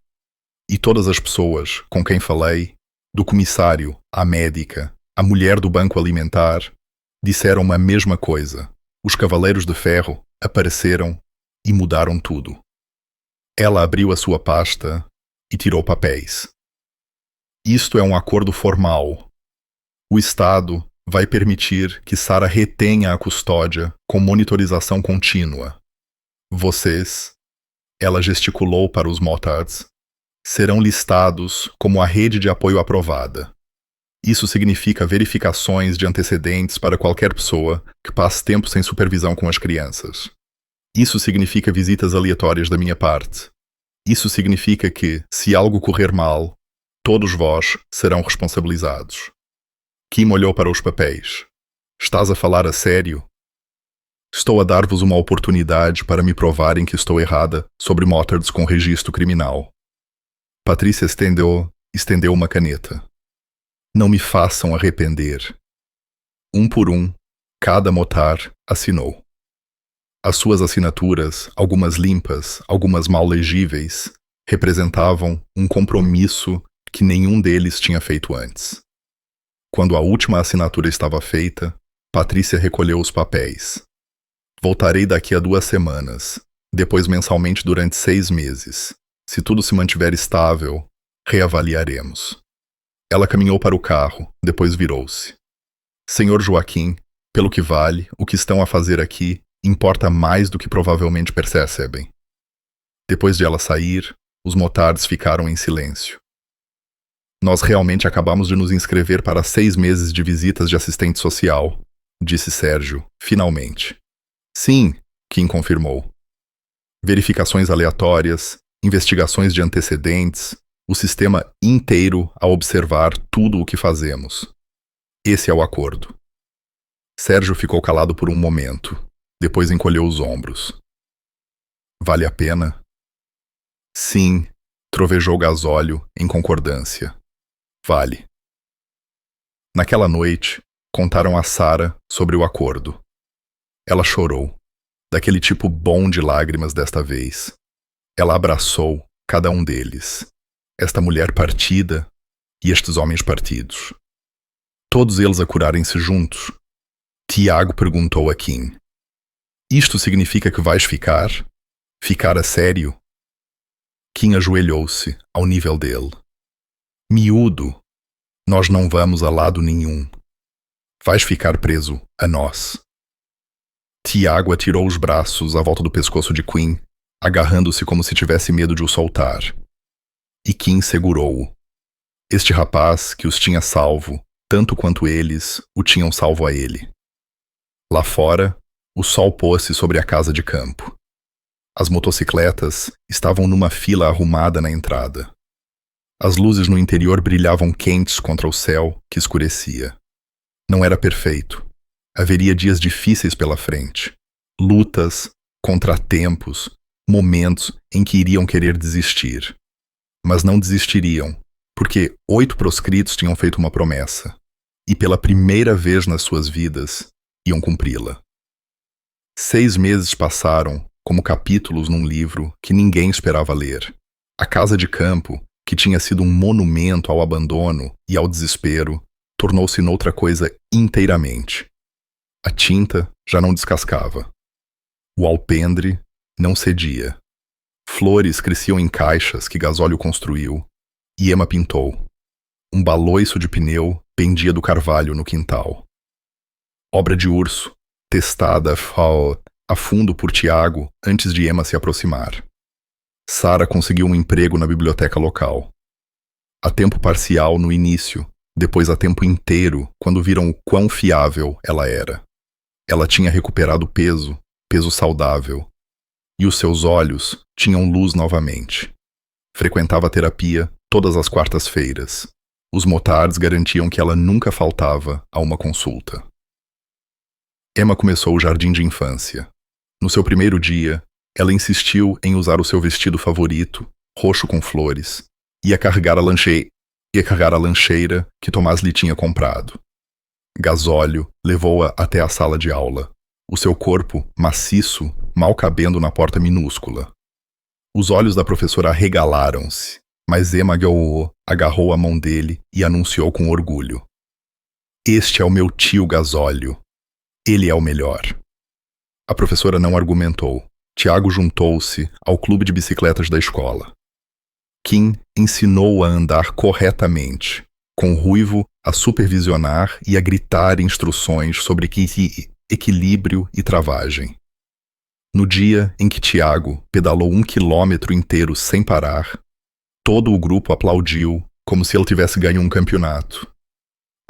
E todas as pessoas com quem falei, do comissário à médica, à mulher do banco alimentar, disseram-me a mesma coisa. Os Cavaleiros de Ferro apareceram e mudaram tudo. Ela abriu a sua pasta e tirou papéis. Isto é um acordo formal. O Estado vai permitir que Sara retenha a custódia com monitorização contínua. Vocês, ela gesticulou para os Motards, serão listados como a rede de apoio aprovada. Isso significa verificações de antecedentes para qualquer pessoa que passe tempo sem supervisão com as crianças. Isso significa visitas aleatórias da minha parte. Isso significa que, se algo correr mal, todos vós serão responsabilizados. Kim olhou para os papéis. Estás a falar a sério? Estou a dar-vos uma oportunidade para me provarem que estou errada sobre Motards com registro criminal. Patrícia estendeu uma caneta. Não me façam arrepender. Um por um, cada Motard assinou. As suas assinaturas, algumas limpas, algumas mal legíveis, representavam um compromisso que nenhum deles tinha feito antes. Quando a última assinatura estava feita, Patrícia recolheu os papéis. Voltarei daqui a 2 semanas, depois mensalmente durante 6 meses. Se tudo se mantiver estável, reavaliaremos. Ela caminhou para o carro, depois virou-se. Senhor Joaquim, pelo que vale, o que estão a fazer aqui importa mais do que provavelmente percebem. Depois de ela sair, os Motards ficaram em silêncio. Nós realmente acabamos de nos inscrever para 6 meses de visitas de assistente social, disse Sérgio, finalmente. Sim, Kim confirmou. Verificações aleatórias, investigações de antecedentes, o sistema inteiro a observar tudo o que fazemos. Esse é o acordo. Sérgio ficou calado por um momento, depois encolheu os ombros. Vale a pena? Sim, trovejou Gasóleo em concordância. Vale. Naquela noite, contaram a Sara sobre o acordo. Ela chorou, daquele tipo bom de lágrimas desta vez. Ela abraçou cada um deles, esta mulher partida e estes homens partidos. Todos eles a curarem-se juntos. Tiago perguntou a Kim. Isto significa que vais ficar? Ficar a sério? Kim ajoelhou-se ao nível dele. Miúdo, nós não vamos a lado nenhum. Vais ficar preso a nós. Tiago atirou os braços à volta do pescoço de Quinn, agarrando-se como se tivesse medo de o soltar. E Kim segurou-o. Este rapaz que os tinha salvo, tanto quanto eles o tinham salvo a ele. Lá fora, o sol pôs-se sobre a casa de campo. As motocicletas estavam numa fila arrumada na entrada. As luzes no interior brilhavam quentes contra o céu que escurecia. Não era perfeito. Haveria dias difíceis pela frente. Lutas, contratempos, momentos em que iriam querer desistir. Mas não desistiriam, porque 8 proscritos tinham feito uma promessa. E pela primeira vez nas suas vidas, iam cumpri-la. 6 meses passaram como capítulos num livro que ninguém esperava ler. A casa de campo, que tinha sido um monumento ao abandono e ao desespero, tornou-se noutra coisa inteiramente. A tinta já não descascava. O alpendre não cedia. Flores cresciam em caixas que Gasóleo construiu e Emma pintou. Um baloiço de pneu pendia do carvalho no quintal. Obra de urso, testada a fundo por Tiago antes de Emma se aproximar. Sara conseguiu um emprego na biblioteca local. A tempo parcial no início, depois a tempo inteiro quando viram o quão fiável ela era. Ela tinha recuperado peso saudável. e os seus olhos tinham luz novamente. Frequentava a terapia todas as quartas-feiras. Os motards garantiam que ela nunca faltava a uma consulta. Emma começou o jardim de infância. No seu primeiro dia, ela insistiu em usar o seu vestido favorito, roxo com flores, e ia carregar a lancheira que Tomás lhe tinha comprado. Gasóleo levou-a até a sala de aula, o seu corpo, maciço, mal cabendo na porta minúscula. Os olhos da professora arregalaram-se, mas Emma agarrou a mão dele e anunciou com orgulho: "Este é o meu tio Gasóleo. Ele é o melhor." A professora não argumentou. Tiago juntou-se ao clube de bicicletas da escola. Kim ensinou-o a andar corretamente, com o Ruivo a supervisionar e a gritar instruções sobre equilíbrio e travagem. No dia em que Tiago pedalou 1 quilômetro inteiro sem parar, todo o grupo aplaudiu como se ele tivesse ganho um campeonato.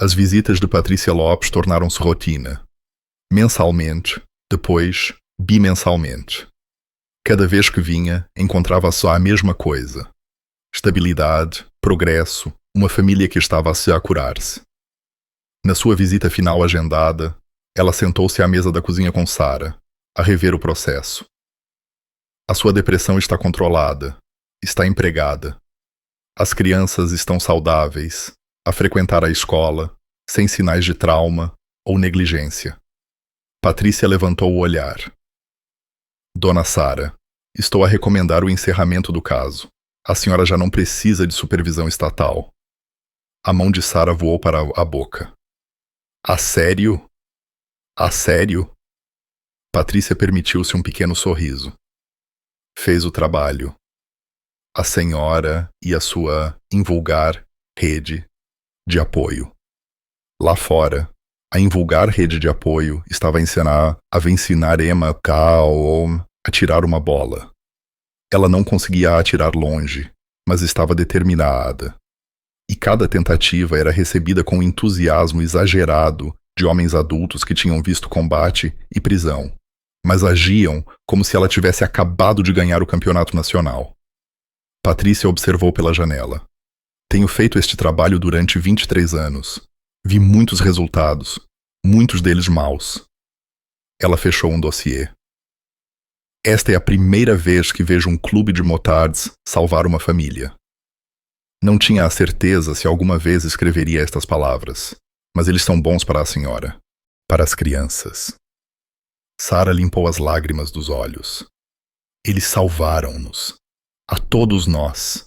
As visitas de Patrícia Lopes tornaram-se rotina. Mensalmente, depois bimensalmente. Cada vez que vinha, encontrava só a mesma coisa: estabilidade, progresso, uma família que estava a se curar-se. Na sua visita final agendada, ela sentou-se à mesa da cozinha com Sara, a rever o processo. A sua depressão está controlada, está empregada. As crianças estão saudáveis, a frequentar a escola, sem sinais de trauma ou negligência. Patrícia levantou o olhar. "Dona Sara, estou a recomendar o encerramento do caso. A senhora já não precisa de supervisão estatal." A mão de Sara voou para a boca. "A sério? A sério?" Patrícia permitiu-se um pequeno sorriso. Fez o trabalho. A senhora e a sua invulgar rede de apoio. Lá fora, a invulgar rede de apoio estava a ensinar Emma a tirar uma bola. Ela não conseguia atirar longe, mas estava determinada. E cada tentativa era recebida com entusiasmo exagerado de homens adultos que tinham visto combate e prisão, mas agiam como se ela tivesse acabado de ganhar o campeonato nacional. Patrícia observou pela janela. "Tenho feito este trabalho durante 23 anos. Vi muitos resultados, muitos deles maus." Ela fechou um dossiê. "Esta é a primeira vez que vejo um clube de motards salvar uma família." Não tinha a certeza se alguma vez escreveria estas palavras, mas eles são bons para a senhora, para as crianças. Sara limpou as lágrimas dos olhos. "Eles salvaram-nos. A todos nós."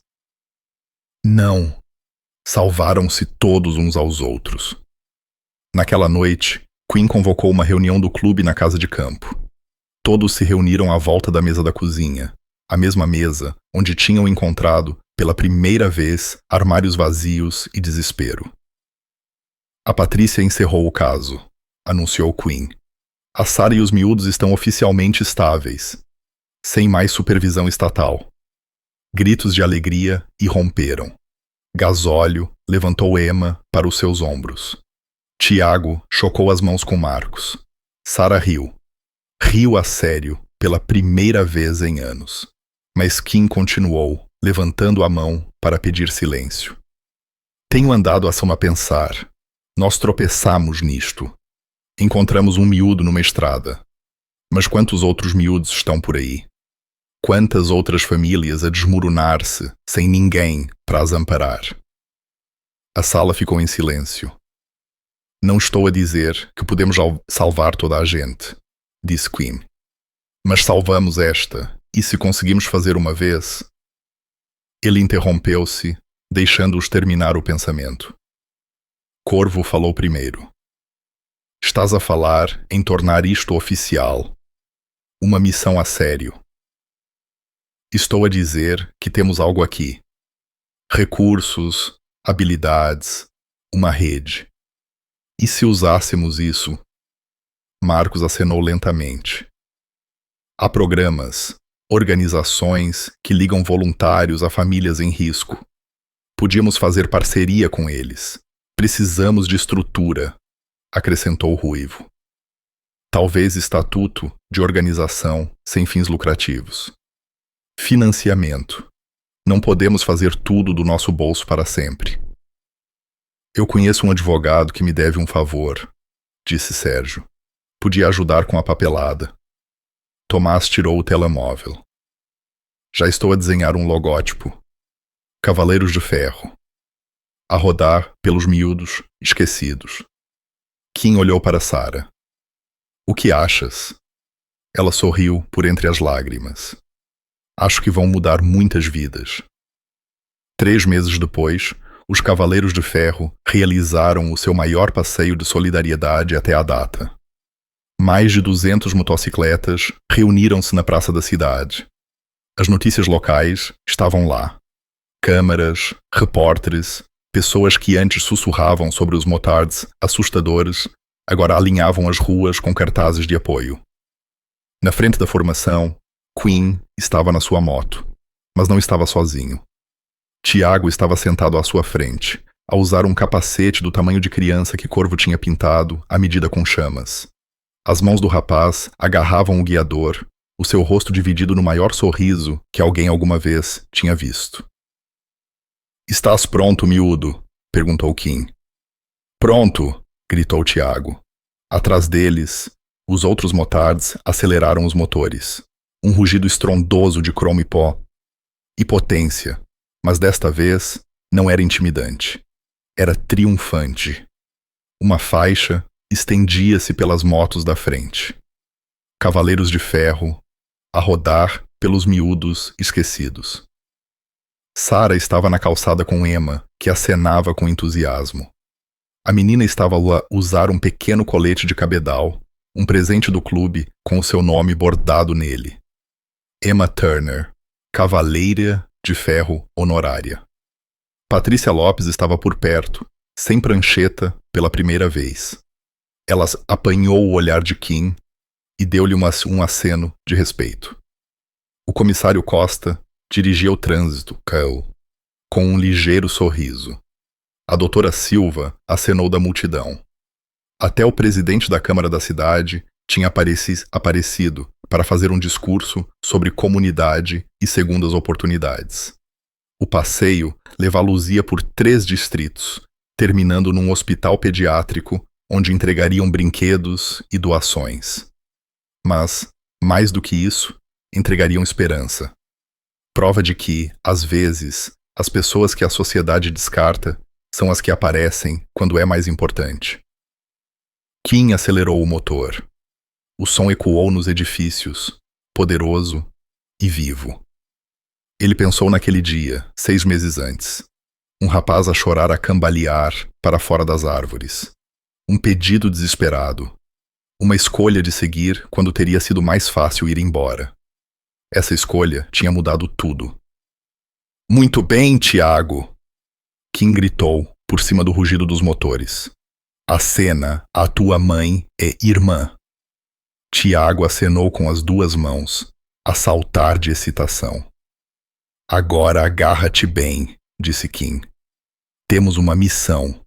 "Não. Salvaram-se todos uns aos outros." Naquela noite, Quinn convocou uma reunião do clube na casa de campo. Todos se reuniram à volta da mesa da cozinha, a mesma mesa onde tinham encontrado, pela primeira vez, armários vazios e desespero. "A Patrícia encerrou o caso", anunciou Quinn. "A Sara e os miúdos estão oficialmente estáveis, sem mais supervisão estatal." Gritos de alegria irromperam. Gasóleo levantou Emma para os seus ombros. Tiago chocou as mãos com Marcos. Sara riu. Riu a sério pela primeira vez em anos. Mas Kim continuou, levantando a mão para pedir silêncio. "Tenho andado a pensar. Nós tropeçamos nisto. Encontramos um miúdo numa estrada. Mas quantos outros miúdos estão por aí? Quantas outras famílias a desmoronar-se sem ninguém para as amparar?" A sala ficou em silêncio. "Não estou a dizer que podemos salvar toda a gente", disse Quinn. "Mas salvamos esta, e se conseguimos fazer uma vez..." Ele interrompeu-se, deixando-os terminar o pensamento. Corvo falou primeiro. "Estás a falar em tornar isto oficial. Uma missão a sério. Estou a dizer que temos algo aqui. Recursos, habilidades, uma rede. E se usássemos isso?" Marcos acenou lentamente. "Há programas, organizações que ligam voluntários a famílias em risco. Podíamos fazer parceria com eles. Precisamos de estrutura", acrescentou o Ruivo. Talvez estatuto de organização sem fins lucrativos. Financiamento. Não podemos fazer tudo do nosso bolso para sempre. Eu conheço um advogado que me deve um favor, disse Sérgio. Podia ajudar com a papelada. Tomás tirou o telemóvel. Já estou a desenhar um logótipo. Cavaleiros de Ferro. A rodar pelos miúdos esquecidos. Kim olhou para Sara. O que achas? Ela sorriu por entre as lágrimas. Acho que vão mudar muitas vidas. 3 meses depois, os Cavaleiros de Ferro realizaram o seu maior passeio de solidariedade até a data. Mais de 200 motocicletas reuniram-se na praça da cidade. As notícias locais estavam lá. Câmaras, repórteres, pessoas que antes sussurravam sobre os motards assustadores, agora alinhavam as ruas com cartazes de apoio. Na frente da formação, Quinn estava na sua moto, mas não estava sozinho. Tiago estava sentado à sua frente, a usar um capacete do tamanho de criança que Corvo tinha pintado à medida com chamas. As mãos do rapaz agarravam o guiador, o seu rosto dividido no maior sorriso que alguém alguma vez tinha visto. Estás pronto, miúdo? Perguntou Kim. Pronto! Gritou Tiago. Atrás deles, os outros motards aceleraram os motores. Um rugido estrondoso de cromo e pó. E potência, mas desta vez não era intimidante. Era triunfante. Uma faixa estendia-se pelas motos da frente. Cavaleiros de Ferro, a rodar pelos miúdos esquecidos. Sara estava na calçada com Emma, que acenava com entusiasmo. A menina estava a usar um pequeno colete de cabedal, um presente do clube com o seu nome bordado nele. Emma Turner, Cavaleira de Ferro Honorária. Patrícia Lopes estava por perto, sem prancheta, pela primeira vez. Ela apanhou o olhar de Kim e deu-lhe um aceno de respeito. O comissário Costa dirigia o trânsito, com um ligeiro sorriso. A doutora Silva acenou da multidão. Até o presidente da Câmara da cidade tinha aparecido para fazer um discurso sobre comunidade e segundas oportunidades. O passeio levá-los-ia por 3 distritos, terminando num hospital pediátrico onde entregariam brinquedos e doações. Mas, mais do que isso, entregariam esperança. Prova de que, às vezes, as pessoas que a sociedade descarta são as que aparecem quando é mais importante. Kim acelerou o motor. O som ecoou nos edifícios, poderoso e vivo. Ele pensou naquele dia, 6 meses antes. Um rapaz a chorar a cambalear para fora das árvores. Um pedido desesperado. Uma escolha de seguir quando teria sido mais fácil ir embora. Essa escolha tinha mudado tudo. Muito bem, Tiago! Kim gritou por cima do rugido dos motores. Acena, a tua mãe é irmã. Tiago acenou com as 2 mãos, a saltar de excitação. Agora agarra-te bem, disse Kim. Temos uma missão.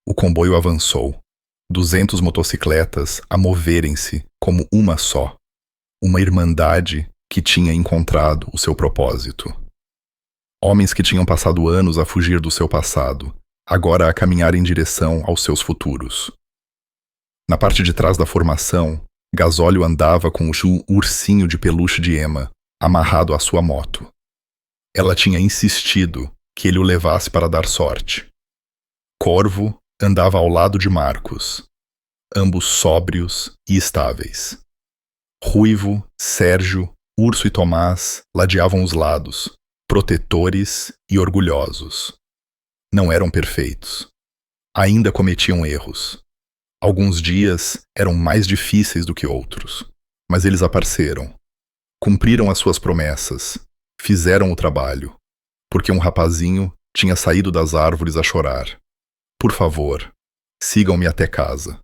O comboio avançou. 200 motocicletas a moverem-se como uma só. Uma irmandade que tinha encontrado o seu propósito. Homens que tinham passado anos a fugir do seu passado, agora a caminhar em direção aos seus futuros. Na parte de trás da formação, Gasóleo andava com o ursinho de peluche de Emma, amarrado à sua moto. Ela tinha insistido que ele o levasse para dar sorte. Corvo andava ao lado de Marcos, ambos sóbrios e estáveis. Ruivo, Sérgio, Urso e Tomás ladeavam os lados, protetores e orgulhosos. Não eram perfeitos. Ainda cometiam erros. Alguns dias eram mais difíceis do que outros, mas eles apareceram. Cumpriram as suas promessas, fizeram o trabalho, porque um rapazinho tinha saído das árvores a chorar. Por favor, sigam-me até casa.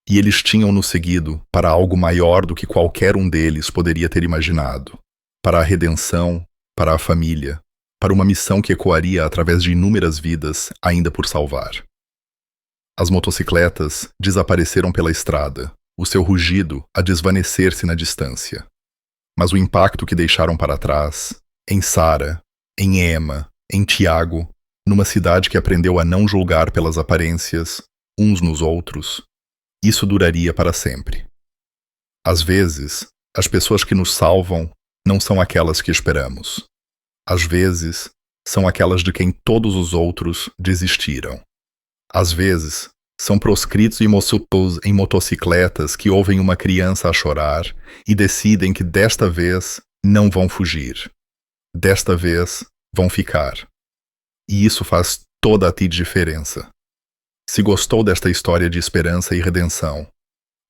E eles tinham-nos seguido para algo maior do que qualquer um deles poderia ter imaginado. Para a redenção, para a família, para uma missão que ecoaria através de inúmeras vidas ainda por salvar. As motocicletas desapareceram pela estrada, o seu rugido a desvanecer-se na distância. Mas o impacto que deixaram para trás, em Sarah, em Emma, em Tiago, numa cidade que aprendeu a não julgar pelas aparências, uns nos outros, isso duraria para sempre. Às vezes, as pessoas que nos salvam não são aquelas que esperamos. Às vezes, são aquelas de quem todos os outros desistiram. Às vezes, são proscritos e moçupos em motocicletas que ouvem uma criança a chorar e decidem que desta vez não vão fugir. Desta vez vão ficar. E isso faz toda a diferença. Se gostou desta história de esperança e redenção,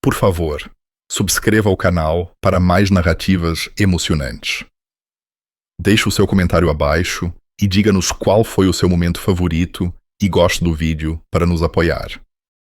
por favor, subscreva o canal para mais narrativas emocionantes. Deixe o seu comentário abaixo e diga-nos qual foi o seu momento favorito e goste do vídeo para nos apoiar.